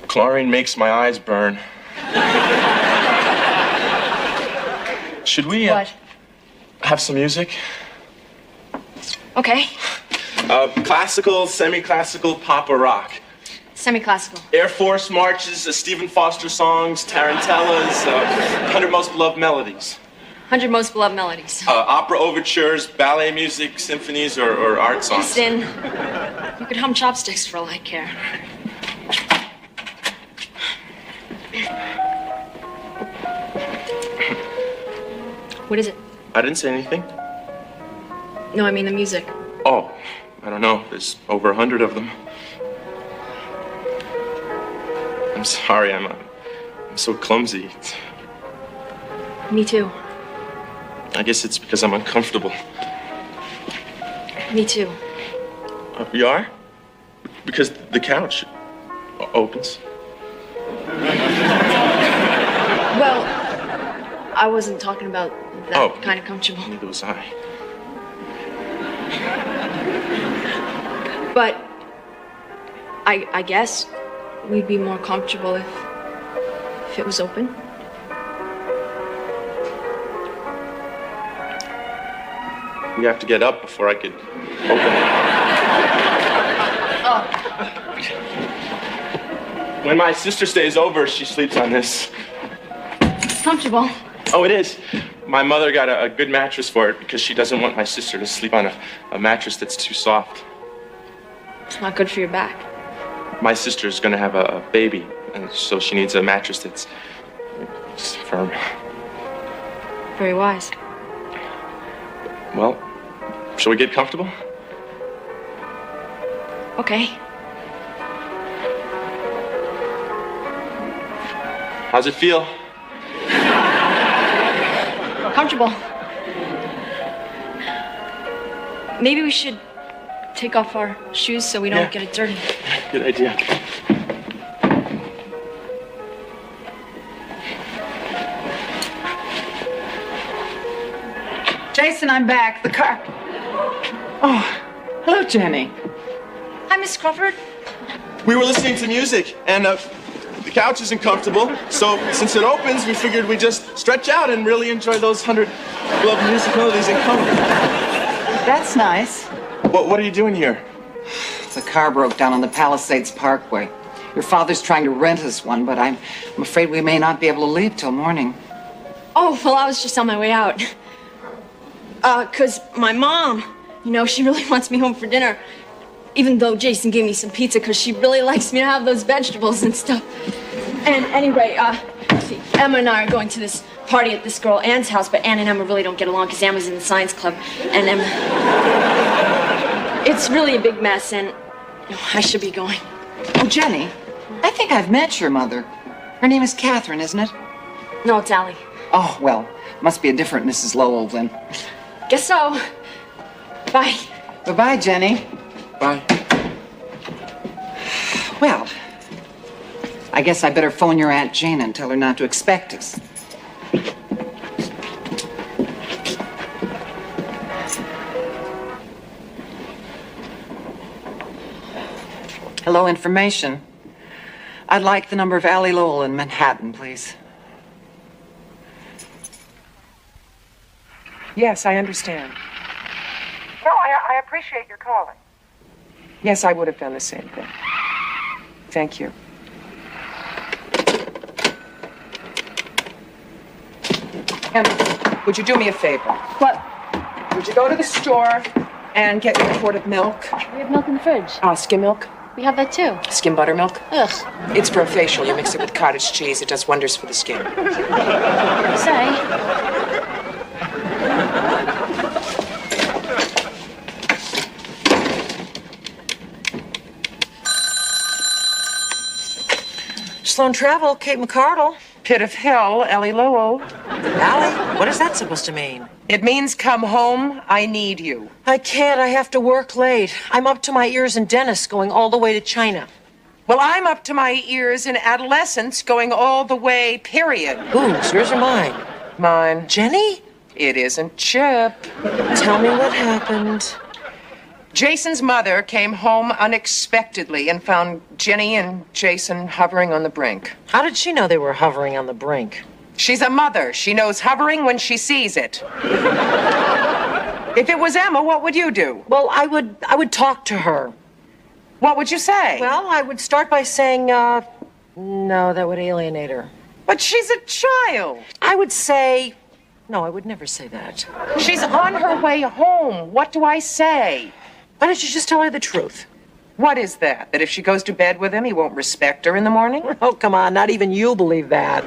Chlorine makes my eyes burn. Should we What? have some music? Okay. Classical, semi-classical, pop or rock? Semi-classical. Air Force marches, Stephen Foster songs, tarantellas, 100 Most Beloved Melodies. 100 Most Beloved Melodies. Opera overtures, ballet music, symphonies, or art songs. Listen, you could hum chopsticks for all I care. What is it? I didn't say anything. No, I mean the music. Oh, I don't know. There's over 100 of them. I'm sorry, I'm so clumsy. Me too. I guess it's because I'm uncomfortable. Me too. You are? Because the couch opens. Well, I wasn't talking about that kind of comfortable. Neither was I. But I guess we'd be more comfortable if it was open. You have to get up before I could open it. When my sister stays over, she sleeps on this. It's comfortable. Oh, it is. My mother got a good mattress for it because she doesn't want my sister to sleep on a mattress that's too soft. It's not good for your back. My sister's gonna have a baby, and so she needs a mattress that's firm. Very wise. Well, shall we get comfortable? Okay. How's it feel? Comfortable. Maybe we should take off our shoes so we don't get it dirty. Good idea. Jason, I'm back. The car. Oh, hello, Jenny. Hi, Miss Crawford. We were listening to music, and the couch isn't comfortable, so since it opens, we figured we'd just stretch out and really enjoy those 100 beloved music melodies in comfort. That's nice. What are you doing here? The car broke down on the Palisades Parkway. Your father's trying to rent us one, but I'm afraid we may not be able to leave till morning. Oh, well, I was just on my way out. 'Cause my mom, she really wants me home for dinner. Even though Jason gave me some pizza, 'cause she really likes me to have those vegetables and stuff. And anyway, see, Emma and I are going to this party at this girl Anne's house, but Anne and Emma really don't get along because Emma's in the science club, and Emma... It's really a big mess, and I should be going. Oh, Jenny, I think I've met your mother. Her name is Catherine, isn't it? No, it's Allie. Oh, well, must be a different Mrs. Lowell then. Guess so. Bye. Bye-bye, Jenny. Bye. Well, I guess I better phone your Aunt Jane and tell her not to expect us. Hello, information. I'd like the number of Allie Lowell in Manhattan, please. Yes, I understand. No, I appreciate your calling. Yes, I would have done the same thing. Thank you. Emma, would you do me a favor? What? Would you go to the store and get me a quart of milk? We have milk in the fridge. Skim milk? We have that too. Skim buttermilk? Ugh. It's for a facial. You mix it with cottage cheese. It does wonders for the skin. Say. Sloan Travel, Kate McCardle. Pit of hell, Ellie Lowell. Allie, what is that supposed to mean? It means come home. I need you. I can't. I have to work late. I'm up to my ears in dentists going all the way to China. Well, I'm up to my ears in adolescence going all the way, period. Whose? Yours or mine? Mine. Jenny? It isn't Chip. Tell me what happened. Jason's mother came home unexpectedly and found Jenny and Jason hovering on the brink. How did she know they were hovering on the brink? She's a mother. She knows hovering when she sees it. If it was Emma, what would you do? Well, I would talk to her. What would you say? Well, I would start by saying, no, that would alienate her. But she's a child. I would say, no, I would never say that. She's on her way home. What do I say? Why don't you just tell her the truth? What is that? That if she goes to bed with him, he won't respect her in the morning? Oh, come on, not even you believe that.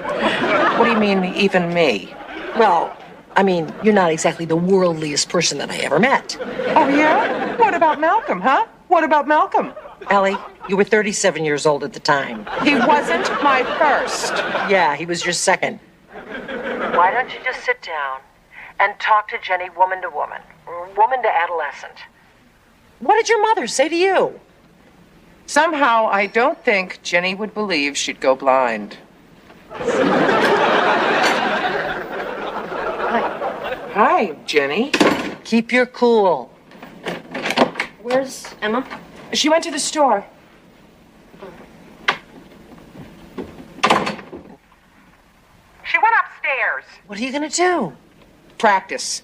What do you mean, even me? Well, I mean, you're not exactly the worldliest person that I ever met. Oh, yeah? What about Malcolm, huh? What about Malcolm? Allie, you were 37 years old at the time. He wasn't my first. Yeah, he was your second. Why don't you just sit down and talk to Jenny woman to woman, or woman to adolescent? What did your mother say to you? Somehow, I don't think Jenny would believe she'd go blind. Hi, Jenny. Keep your cool. Where's Emma? She went to the store. She went upstairs. What are you gonna do? Practice.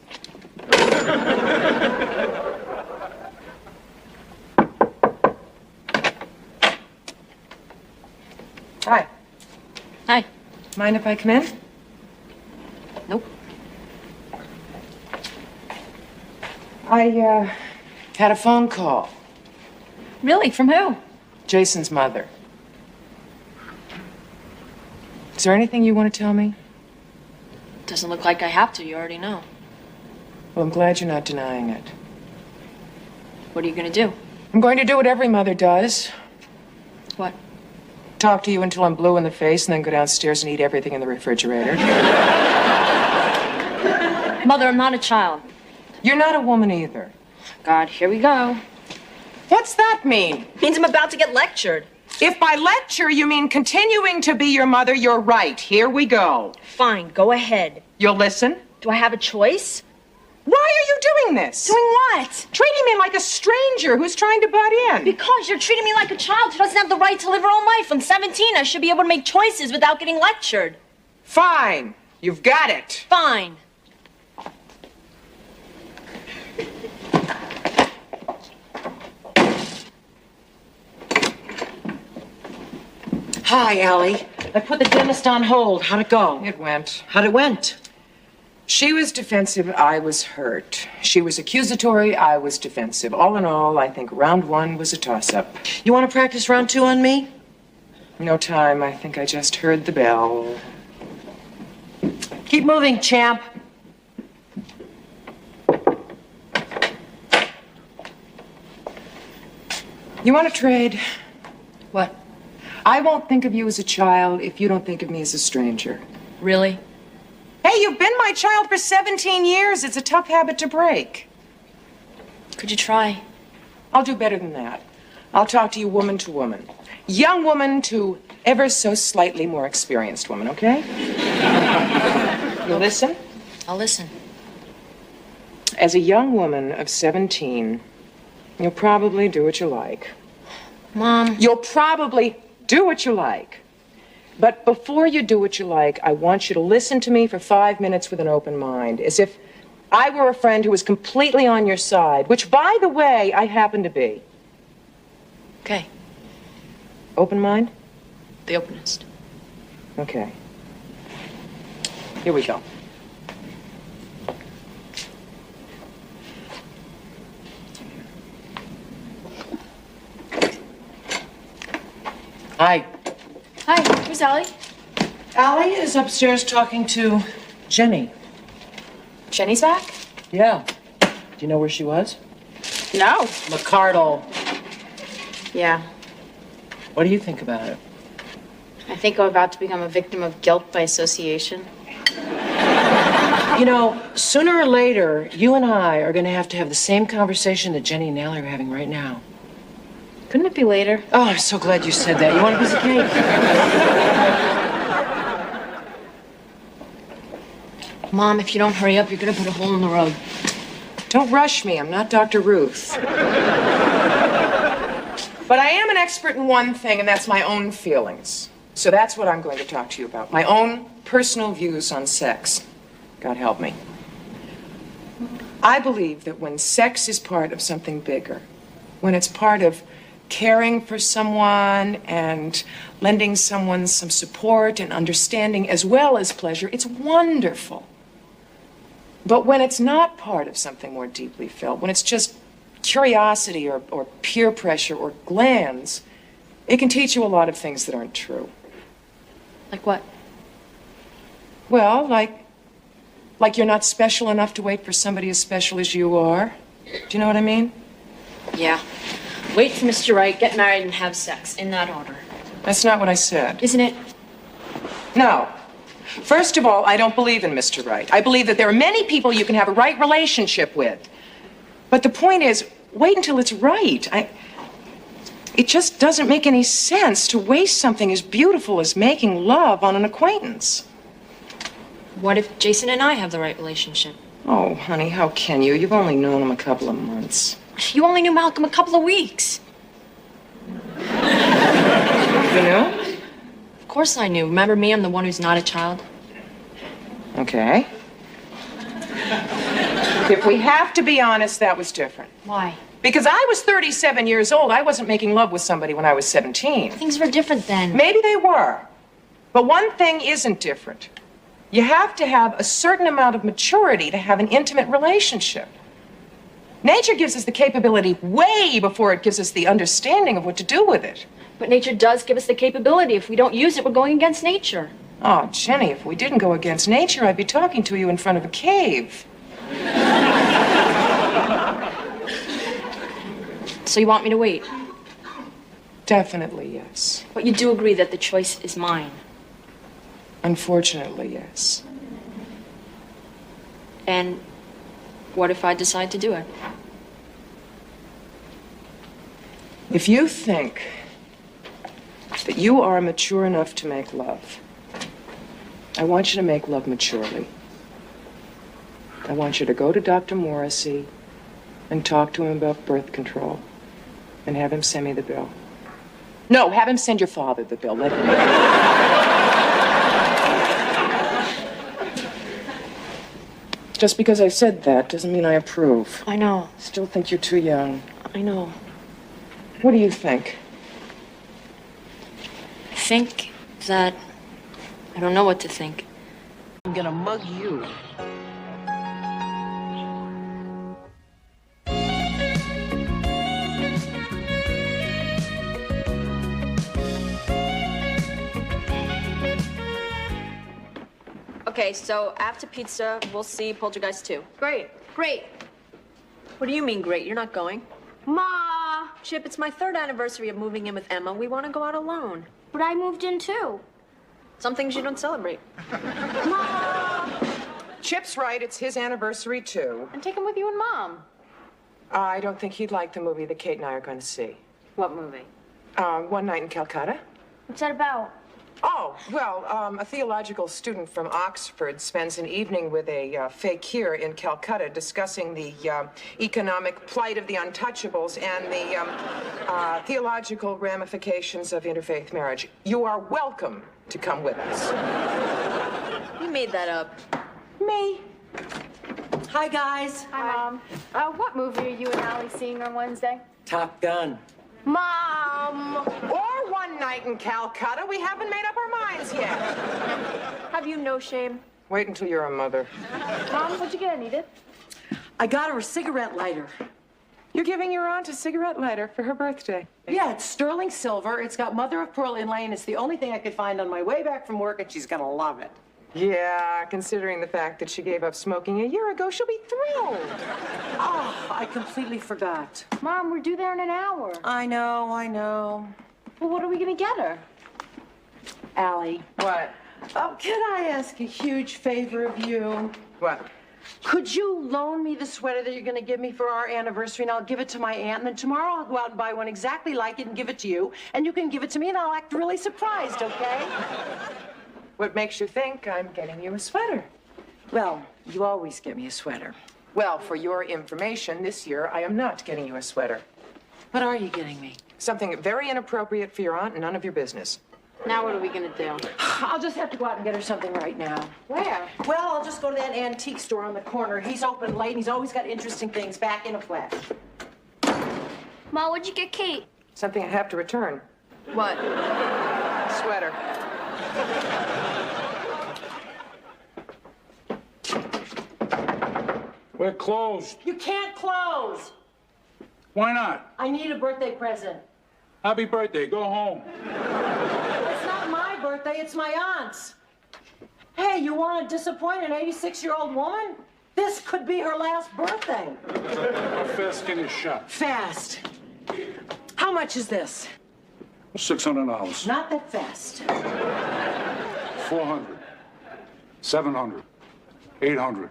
Hi. Hi. Mind if I come in? Nope. I, had a phone call. Really? From who? Jason's mother. Is there anything you want to tell me? Doesn't look like I have to. You already know. Well, I'm glad you're not denying it. What are you gonna do? I'm going to do what every mother does. What? Talk to you until I'm blue in the face and then go downstairs and eat everything in the refrigerator. Mother, I'm not a child. You're not a woman either. God, here we go. What's that mean? Means I'm about to get lectured. If by lecture you mean continuing to be your mother, you're right. Here we go. Fine, go ahead. You'll listen? Do I have a choice? Why are you doing this? Doing what? Treating me like a stranger who's trying to butt in. Because you're treating me like a child who doesn't have the right to live her own life. I'm 17. I should be able to make choices without getting lectured. Fine. You've got it. Fine. Hi, Allie. I put the dentist on hold. How'd it go? It went. How'd it went? She was defensive, I was hurt. She was accusatory, I was defensive. All in all, I think round one was a toss-up. You want to practice round two on me? No time. I think I just heard the bell. Keep moving, champ. You want to trade? What? I won't think of you as a child if you don't think of me as a stranger. Really? Hey, you've been my child for 17 years. It's a tough habit to break. Could you try? I'll do better than that. I'll talk to you woman to woman. Young woman to ever so slightly more experienced woman, okay? You listen? I'll listen. As a young woman of 17, you'll probably do what you like. Mom. You'll probably do what you like. But before you do what you like, I want you to listen to me for 5 minutes with an open mind, as if I were a friend who was completely on your side, which, by the way, I happen to be. Okay. Open mind? The openest. Okay. Here we go. Hi. Hi, who's Allie? Allie is upstairs talking to Jenny. Jenny's back? Yeah. Do you know where she was? No. McCardle. Yeah. What do you think about it? I think I'm about to become a victim of guilt by association. You know, sooner or later, you and I are going to have the same conversation that Jenny and Allie are having right now. Couldn't it be later? Oh, I'm so glad you said that. You want a piece of cake? Mom, if you don't hurry up, you're gonna put a hole in the road. Don't rush me. I'm not Dr. Ruth. But I am an expert in one thing, and that's my own feelings. So that's what I'm going to talk to you about. My own personal views on sex. God help me. I believe that when sex is part of something bigger, when it's part of caring for someone and lending someone some support and understanding as well as pleasure, it's wonderful. But when it's not part of something more deeply felt, when it's just curiosity or peer pressure or glands, it can teach you a lot of things that aren't true. Like what? Well, like you're not special enough to wait for somebody as special as you are. Do you know what I mean? Yeah. Wait for Mr. Right, get married, and have sex. In that order. That's not what I said. Isn't it? No. First of all, I don't believe in Mr. Right. I believe that there are many people you can have a right relationship with. But the point is, wait until it's right. It just doesn't make any sense to waste something as beautiful as making love on an acquaintance. What if Jason and I have the right relationship? Oh, honey, how can you? You've only known him a couple of months. You only knew Malcolm a couple of weeks. You know? Of course I knew. Remember me? I'm the one who's not a child. Okay. If we have to be honest, that was different. Why? Because I was 37 years old. I wasn't making love with somebody when I was 17. Things were different then. Maybe they were. But one thing isn't different. You have to have a certain amount of maturity to have an intimate relationship. Nature gives us the capability way before it gives us the understanding of what to do with it. But nature does give us the capability. If we don't use it, we're going against nature. Oh, Jenny, if we didn't go against nature, I'd be talking to you in front of a cave. So you want me to wait? Definitely, yes. But you do agree that the choice is mine? Unfortunately, yes. And what if I decide to do it? If you think that you are mature enough to make love, I want you to make love maturely. I want you to go to Dr. Morrissey and talk to him about birth control and have him send me the bill. No, have him send your father the bill. Let him. Just because I said that doesn't mean I approve. I know. Still think you're too young. I know. What do you think? I think that I don't know what to think. I'm gonna mug you. Okay, so after pizza, we'll see Poltergeist 2. Great. Great. What do you mean, great? You're not going? Ma! Chip, it's my 3rd anniversary of moving in with Emma. We want to go out alone. But I moved in too. Some things you don't celebrate. Chip's right. It's his anniversary, too. And take him with you and Mom. I don't think he'd like the movie that Kate and I are going to see. What movie? One Night in Calcutta. What's that about? Oh, well, a theological student from Oxford spends an evening with a fakir in Calcutta discussing the economic plight of the untouchables and the theological ramifications of interfaith marriage. You are welcome to come with us. You made that up. Me. Hi, guys. Hi, Mom. What movie are you and Allie seeing on Wednesday? Top Gun. Mom! Or One Night in Calcutta. We haven't made up our minds yet. Have you no shame? Wait until you're a mother. Mom, what'd you get, Edith? I got her a cigarette lighter. You're giving your aunt a cigarette lighter for her birthday. Yeah, it's sterling silver. It's got mother of pearl inlay, and it's the only thing I could find on my way back from work, and she's gonna love it. Yeah, considering the fact that she gave up smoking a year ago, she'll be thrilled. Oh, I completely forgot. Mom, we're due there in an hour. I know, I know. Well, what are we gonna get her? Allie. What? Oh, can I ask a huge favor of you? What? Could you loan me the sweater that you're going to give me for our anniversary, and I'll give it to my aunt, and then tomorrow I'll go out and buy one exactly like it and give it to you, and you can give it to me, and I'll act really surprised, okay? What makes you think I'm getting you a sweater? Well, you always get me a sweater. Well, for your information, this year I am not getting you a sweater. What are you getting me? Something very inappropriate for your aunt and none of your business. Now what are we gonna do? I'll just have to go out and get her something right now. Where? Well, I'll just go to that antique store on the corner. He's open late, and he's always got interesting things back in a flash. Ma, what'd you get Kate? Something I have to return. What? Sweater. We're closed. You can't close. Why not? I need a birthday present. Happy birthday. Go home. It's not my birthday, it's my aunt's. Hey, you want to disappoint an 86-year-old woman? This could be her last birthday. How fast can you shop? Fast. How much is this? $600. Not that fast. 400. 700. 800.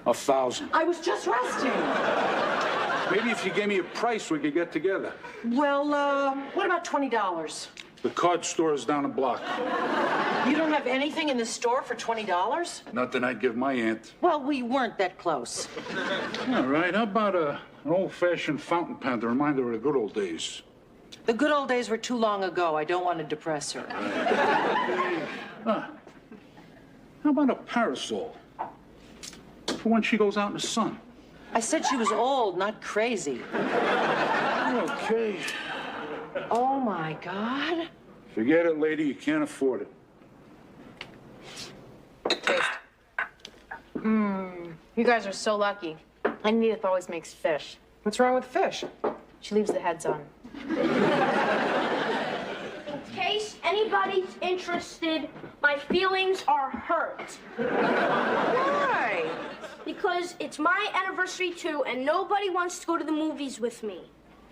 1,000. I was just resting. Maybe if you gave me a price, we could get together. Well, what about $20? The card store is down the block. You don't have anything in the store for $20? Nothing I'd give my aunt. Well, we weren't that close. All right, how about an old-fashioned fountain pen to remind her of the good old days? The good old days were too long ago. I don't want to depress her. How about a parasol? For when she goes out in the sun. I said she was old, not crazy. Okay. Oh, my God. Forget it, lady. You can't afford it. You guys are so lucky. And Edith always makes fish. What's wrong with fish? She leaves the heads on. In case anybody's interested, my feelings are hurt. Why? Because it's my anniversary too, and nobody wants to go to the movies with me.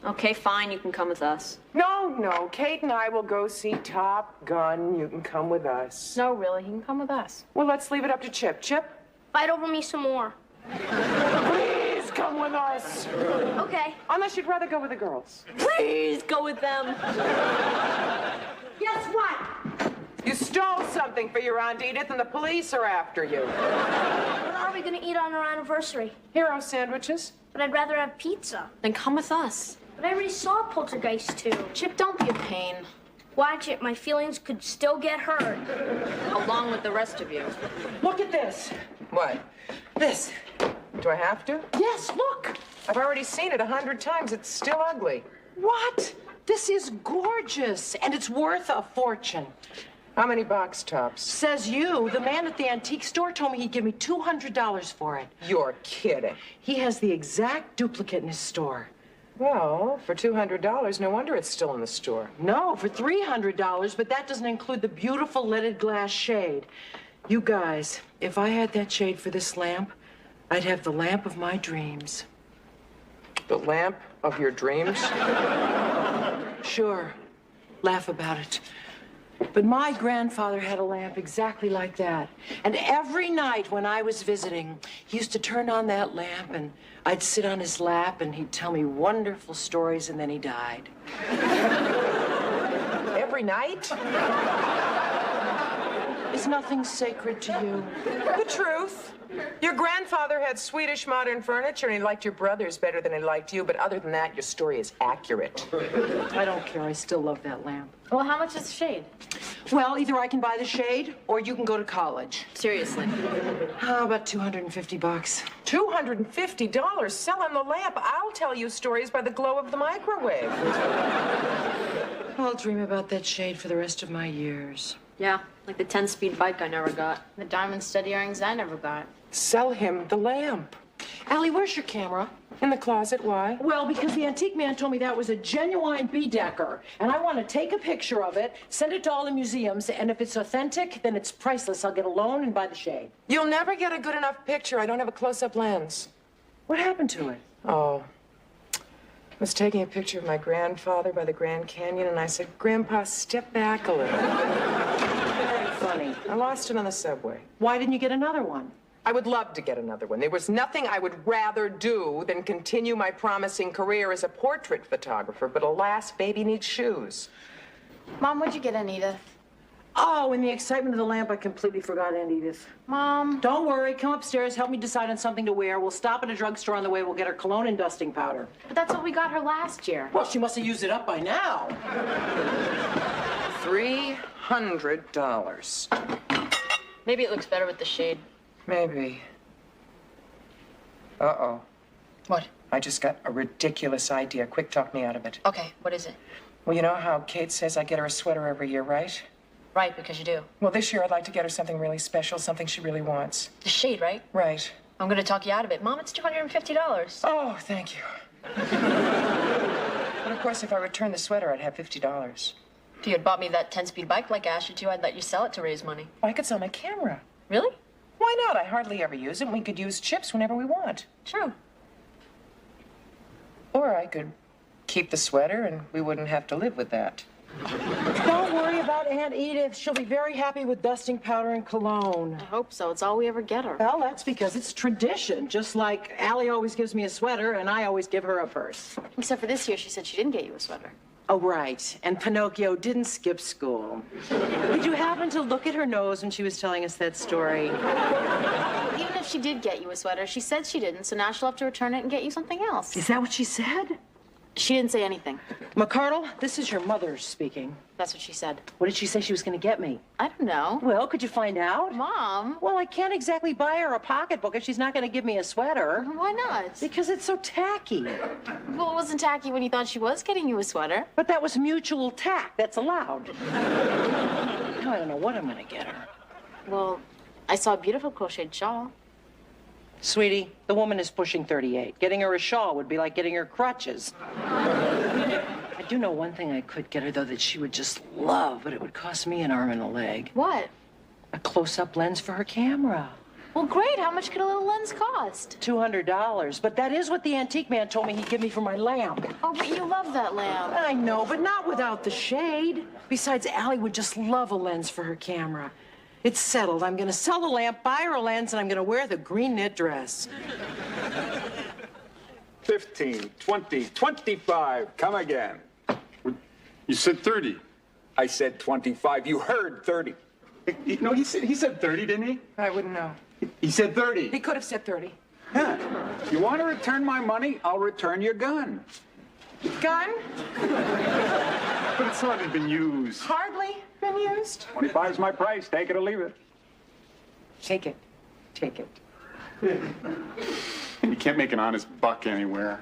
Okay, fine, you can come with us. No, Kate and I will go see Top Gun. You can come with us. No, really, he can come with us. Well, let's leave it up to Chip. Chip? Fight over me some more. Please come with us. Okay. Unless you'd rather go with the girls. Please go with them. Guess what? You stole something for your Aunt Edith, and the police are after you. What are we gonna eat on our anniversary? Hero sandwiches. But I'd rather have pizza. Then come with us. But I already saw Poltergeist 2. Chip, don't be a pain. Watch it. My feelings could still get hurt. Along with the rest of you. Look at this. What? This. Do I have to? Yes, look. I've already seen it 100 times. It's still ugly. What? This is gorgeous, and it's worth a fortune. How many box tops? Says you. The man at the antique store told me he'd give me $200 for it. You're kidding. He has the exact duplicate in his store. Well, for $200, no wonder it's still in the store. No, for $300, but that doesn't include the beautiful leaded glass shade. You guys, if I had that shade for this lamp, I'd have the lamp of my dreams. The lamp of your dreams? Sure. Laugh about it. But my grandfather had a lamp exactly like that. And every night when I was visiting, he used to turn on that lamp and I'd sit on his lap and he'd tell me wonderful stories and then he died. Every night? Is nothing sacred to you? The truth. Your grandfather had Swedish modern furniture and he liked your brothers better than he liked you, but other than that, your story is accurate. I don't care. I still love that lamp. Well, how much is the shade? Well, either I can buy the shade or you can go to college. Seriously. How about $250? $250? Sell him the lamp. I'll tell you stories by the glow of the microwave. I'll dream about that shade for the rest of my years. Yeah, like the 10-speed bike I never got. The diamond stud earrings I never got. Sell him the lamp. Allie, where's your camera? In the closet. Why? Well, because the antique man told me that was a genuine Baedeker, and I want to take a picture of it, send it to all the museums, and if it's authentic, then it's priceless. I'll get a loan and buy the shade. You'll never get a good enough picture. I don't have a close-up lens. What happened to it? Oh. I was taking a picture of my grandfather by the Grand Canyon, and I said, Grandpa, step back a little. Very funny. I lost it on the subway. Why didn't you get another one? I would love to get another one. There was nothing I would rather do than continue my promising career as a portrait photographer, but alas, baby needs shoes. Mom, what'd you get Aunt Edith? Oh, in the excitement of the lamp, I completely forgot Aunt Edith. Mom. Don't worry. Come upstairs. Help me decide on something to wear. We'll stop at a drugstore on the way. We'll get her cologne and dusting powder. But that's what we got her last year. Well, she must have used it up by now. $300. Maybe it looks better with the shade. Maybe. Uh-oh. What? I just got a ridiculous idea. Quick, talk me out of it. Okay, what is it? Well, you know how Kate says I get her a sweater every year, right? Right, because you do. Well, this year I'd like to get her something really special, something she really wants. The shade, right? Right. I'm gonna talk you out of it. Mom, it's $250. Oh, thank you. But of course, if I returned the sweater, I'd have $50. If you had bought me that 10-speed bike like I asked you to, I'd let you sell it to raise money. I could sell my camera. Really? Why not? I hardly ever use it, and we could use chips whenever we want. True. Or I could keep the sweater, and we wouldn't have to live with that. Don't worry about Aunt Edith. She'll be very happy with dusting powder and cologne. I hope so. It's all we ever get her. Well, that's because it's tradition. Just like Allie always gives me a sweater, and I always give her a purse. Except for this year, she said she didn't get you a sweater. Oh, right. And Pinocchio didn't skip school. Did you happen to look at her nose when she was telling us that story? Even if she did get you a sweater, she said she didn't, so now she'll have to return it and get you something else. Is that what she said? She didn't say anything. McCardle, this is your mother speaking. That's what she said. What did she say she was going to get me? I don't know. Well, could you find out? Mom. Well, I can't exactly buy her a pocketbook if she's not going to give me a sweater. Why not? Because it's so tacky. Well, it wasn't tacky when you thought she was getting you a sweater. But that was mutual tact. That's allowed. Now I don't know what I'm going to get her. Well, I saw a beautiful crocheted shawl. Sweetie, the woman is pushing 38. Getting her a shawl would be like getting her crutches. I do know one thing I could get her, though, that she would just love, but it would cost me an arm and a leg. What? A close-up lens for her camera. Well, great. How much could a little lens cost? $200. But that is what the antique man told me he'd give me for my lamp. Oh, but you love that lamp. I know, but not without the shade. Besides, Allie would just love a lens for her camera. It's settled. I'm going to sell the lamp, buy her a lens, and I'm going to wear the green knit dress. 15, 20, 25. Come again. You said 30. I said 25. You heard 30. No, he said 30, didn't he? I wouldn't know. He said 30. He could have said 30. Huh. You want to return my money? I'll return your gun. Gun? But it's hardly been used. Hardly been used? 25 is my price. Take it or leave it. Take it. Take it. You can't make an honest buck anywhere.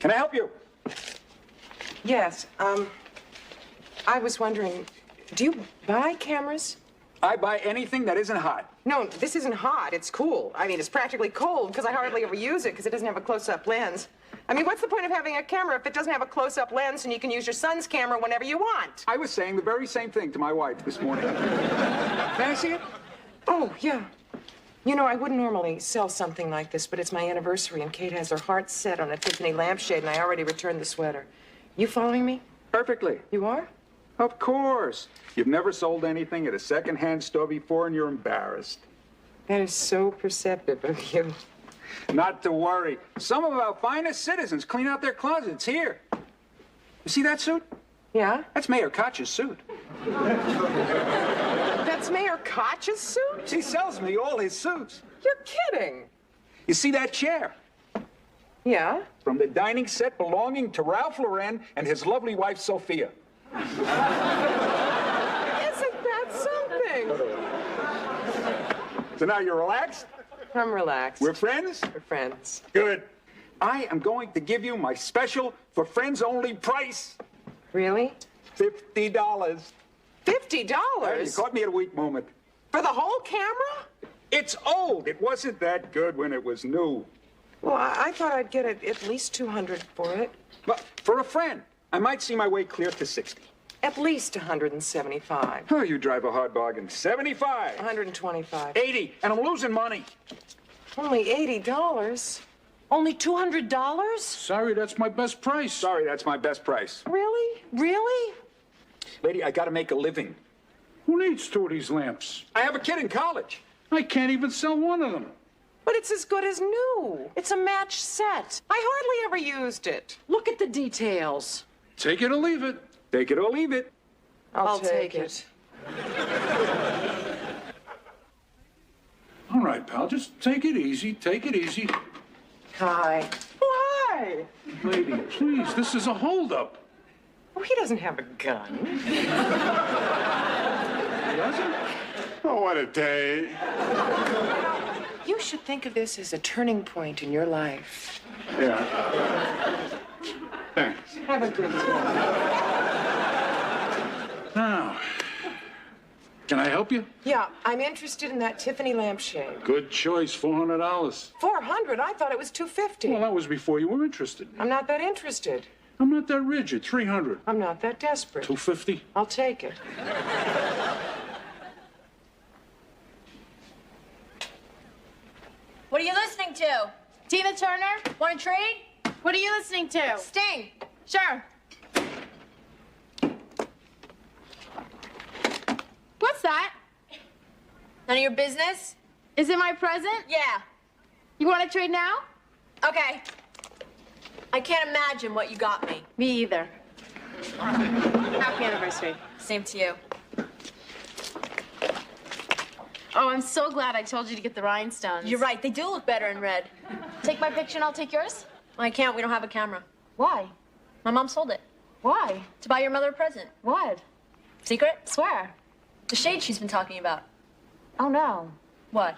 Can I help you? Yes. I was wondering, do you buy cameras? I buy anything that isn't hot. No, this isn't hot. It's cool. I mean, it's practically cold because I hardly ever use it because it doesn't have a close-up lens. I mean, what's the point of having a camera if it doesn't have a close-up lens and you can use your son's camera whenever you want? I was saying the very same thing to my wife this morning. May I see it? Oh, yeah. You know, I wouldn't normally sell something like this, but it's my anniversary and Kate has her heart set on a Tiffany lampshade and I already returned the sweater. You following me? Perfectly. You are? Of course. You've never sold anything at a second-hand store before and you're embarrassed. That is so perceptive of you. Not to worry. Some of our finest citizens clean out their closets here. You see that suit? Yeah? That's Mayor Koch's suit. That's Mayor Koch's suit? He sells me all his suits. You're kidding. You see that chair? Yeah? From the dining set belonging to Ralph Lauren and his lovely wife, Sophia. Isn't that something? So now you're relaxed? I'm relaxed. We're friends? We're friends. Good. I am going to give you my special for friends only price. Really? $50. $50? You caught me at a weak moment. For the whole camera? It's old. It wasn't that good when it was new. Well, I thought I'd get at least $200 for it. But for a friend, I might see my way clear to 60. At least $175. Oh, you drive a hard bargain. 75. 125. 80. And I'm losing money. Only $80. Only $200? Sorry, that's my best price. Sorry, that's my best price. Really? Really? Lady, I gotta make a living. Who needs two of these lamps? I have a kid in college. I can't even sell one of them. But it's as good as new. It's a match set. I hardly ever used it. Look at the details. Take it or leave it. Take it or leave it. I'll take it. All right, pal, just take it easy. Take it easy. Hi. Why? Lady, please, this is a holdup. Oh, he doesn't have a gun. He doesn't? Oh, what a day. You should think of this as a turning point in your life. Yeah. Thanks. Have a good time. Now, can I help you? Yeah, I'm interested in that Tiffany lampshade. Good choice, $400. 400? I thought it was 250. Well, that was before you were interested. I'm not that interested. I'm not that rigid. 300. I'm not that desperate. 250. I'll take it. What are you listening to? Tina Turner? Want to trade? What are you listening to? Sting. Sure. What's that? None of your business? Is it my present? Yeah. You want to trade now? Okay. I can't imagine what you got me. Me either. Happy anniversary. Same to you. Oh, I'm so glad I told you to get the rhinestones. You're right. They do look better in red. Take my picture and I'll take yours? I can't. We don't have a camera. Why? My mom sold it. Why? To buy your mother a present. What? Secret? Swear. The shade she's been talking about. Oh, no. What?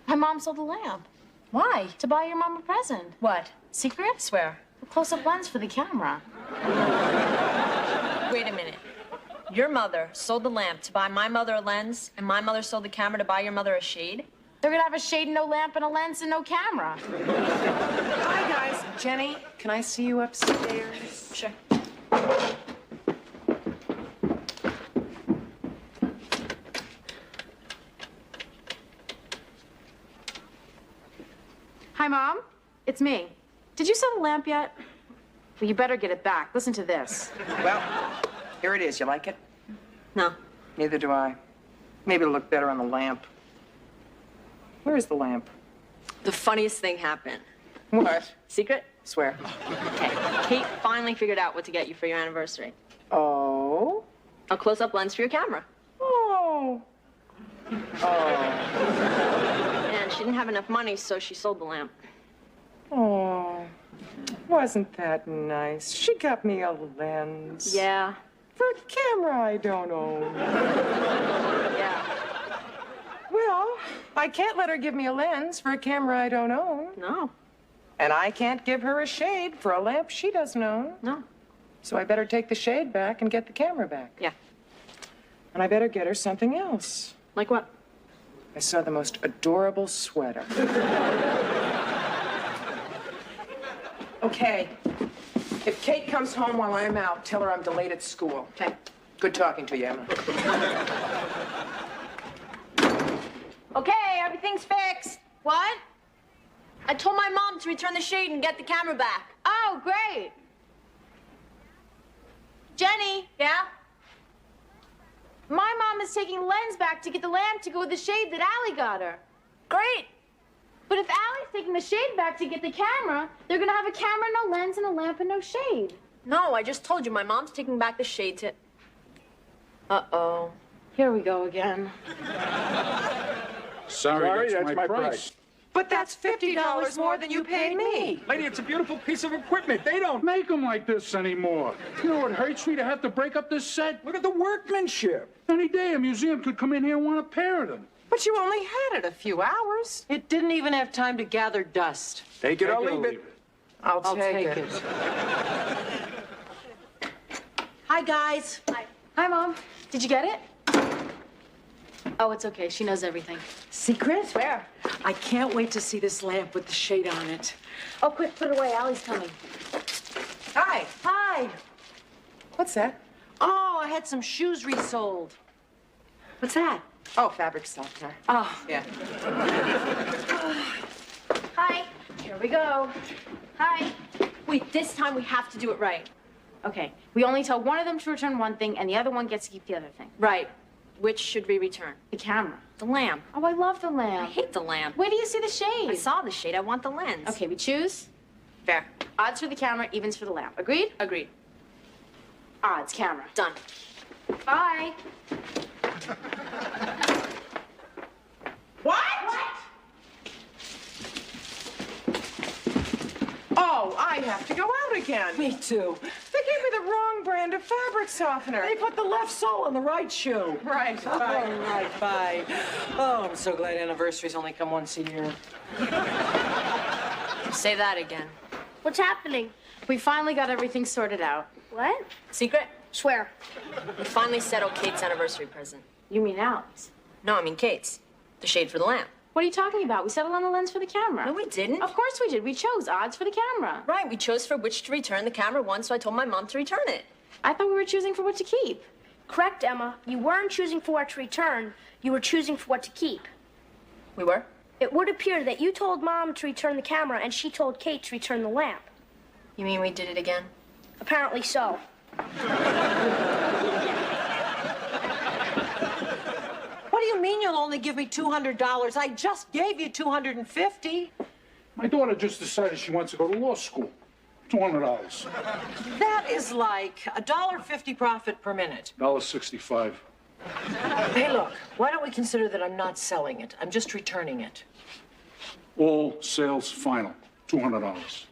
My mom sold the lamp. Why? To buy your mom a present. What? Secret? Swear. A close-up lens for the camera. Wait a minute. Your mother sold the lamp to buy my mother a lens, and my mother sold the camera to buy your mother a shade? They're gonna have a shade and no lamp and a lens and no camera. Hi, guys. Jenny, can I see you upstairs? Sure. Hi, Mom. It's me. Did you sell the lamp yet? Well, you better get it back. Listen to this. Well, here it is. You like it? No. Neither do I. Maybe it'll look better on the lamp. Where is the lamp? The funniest thing happened. What? Secret? Swear. Okay. Kate finally figured out what to get you for your anniversary. Oh? A close-up lens for your camera. Oh. Oh. And she didn't have enough money, so she sold the lamp. Oh. Wasn't that nice? She got me a lens. Yeah. For a camera I don't own. Yeah. Well, I can't let her give me a lens for a camera I don't own. No. And I can't give her a shade for a lamp she doesn't own. No. So I better take the shade back and get the camera back. Yeah. And I better get her something else. Like what? I saw the most adorable sweater. Okay. If Kate comes home while I'm out, tell her I'm delayed at school. Okay. Good talking to you, Emma. Okay, everything's fixed. What? I told my mom to return the shade and get the camera back. Oh, great. Jenny. Yeah? My mom is taking the lens back to get the lamp to go with the shade that Allie got her. Great. But if Allie's taking the shade back to get the camera, they're gonna have a camera, no lens, and a lamp and no shade. No, I just told you my mom's taking back the shade to... Uh-oh. Here we go again. Sorry, that's my price. But that's $50 more than you paid me. Lady, it's a beautiful piece of equipment. They don't Make them like this anymore. You know what hurts me to have to break up this set? look at the workmanship. Any day a museum could come in here and want a pair of them. But you only had it a few hours. It didn't even have time to gather dust. Take it or leave it. I'll take it. Hi, guys. Hi, Mom. Did you get it? Oh, it's okay. She knows everything. Secret? Where? I can't wait to see this lamp with the shade on it. Oh, quick, put it away. Allie's coming. Hi. Hi. What's that? Oh, I had some shoes resold. What's that? Oh, fabric softener. Oh. Yeah. Hi. Here we go. Hi. Wait, this time we have to do it right. Okay, we only tell one of them to return one thing, and the other one gets to keep the other thing. Right. Which should we return? The camera. The lamp. Oh, I love the I lamp. hate the lamp. Where do you see the shade? I saw the shade. I want the lens. Okay, we choose. Fair. Odds for the camera, evens for the lamp. Agreed? Agreed. Odds, camera. Done. Bye. What? Oh, I have to go out again. Me too. Vicky, gave me the wrong brand of fabric softener. They put the left sole on the right shoe. Right. All right, bye. Oh, I'm so glad anniversaries only come once a year. Say that again. What's happening? We finally got everything sorted out. What? Secret? Swear. We finally settled Kate's anniversary present. You mean Allie's? No, I mean Kate's. The shade for the lamp. What are you talking about? We settled on the lens for the camera. No, we didn't. Of course we did. We chose odds for the camera. Right, we chose for which to return the camera once, so I told my mom to return it. I thought we were choosing for what to keep. Correct, Emma. You weren't choosing for what to return. You were choosing for what to keep. We were? It would appear that you told Mom to return the camera and she told Kate to return the lamp. You mean we did it again? Apparently so. What do you mean you'll only give me $200? I just gave you $250. My daughter just decided she wants to go to law school. $200. That is like $1.50 profit per minute. $1.65. Hey, look, why don't we consider that I'm not selling it? I'm just returning it. All sales final. $200.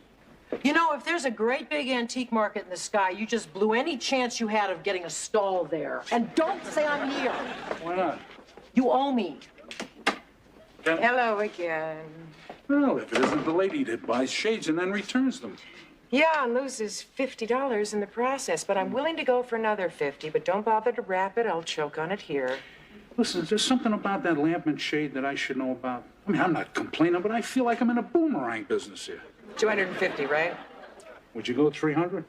You know, if there's a great big antique market in the sky, you just blew any chance you had of getting a stall there. And don't say I'm here. Why not? You owe me. Hello again. Well, if it isn't the lady that buys shades and then returns them. Yeah, and loses $50 in the process, but I'm willing to go for another $50, but don't bother to wrap it. I'll choke on it here. Listen, there's something about that lamp and shade that I should know about. I mean, I'm not complaining, but I feel like I'm in a boomerang business here. 250, right? Would you go 300?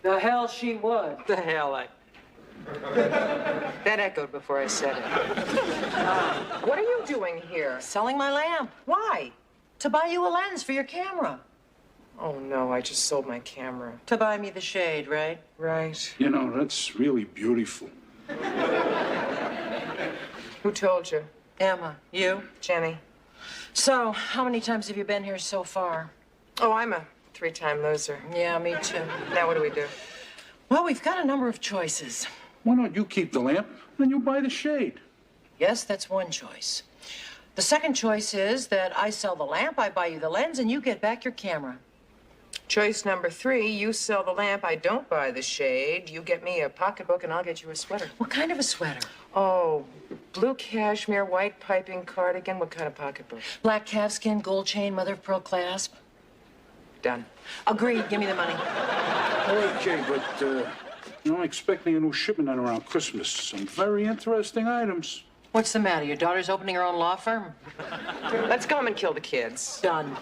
The hell she would. The hell That echoed before I said it. What are you doing here? Selling my lamp. Why? To buy you a lens for your camera. Oh, no, I just sold my camera. To buy me the shade, right? Right. You know, that's really beautiful. Who told you? Emma. You? Jenny. So, how many times have you been here so far? Oh, I'm a 3-time loser. Yeah, me too. Now what do we do? Well, we've got a number of choices. Why don't you keep the lamp, then you buy the shade? Yes, that's one choice. The second choice is that I sell the lamp, I buy you the lens, and you get back your camera. Choice number 3, you sell the lamp, I don't buy the shade. You get me a pocketbook and I'll get you a sweater. What kind of a sweater? Oh, blue cashmere, white piping cardigan. What kind of pocketbook? Black calfskin, gold chain, mother of pearl clasp. Done. Agreed. Give me the money. Okay, but, I'm expecting a new shipment in around Christmas. Some very interesting items. What's the matter? Your daughter's opening her own law firm? Let's go home and kill the kids. Done.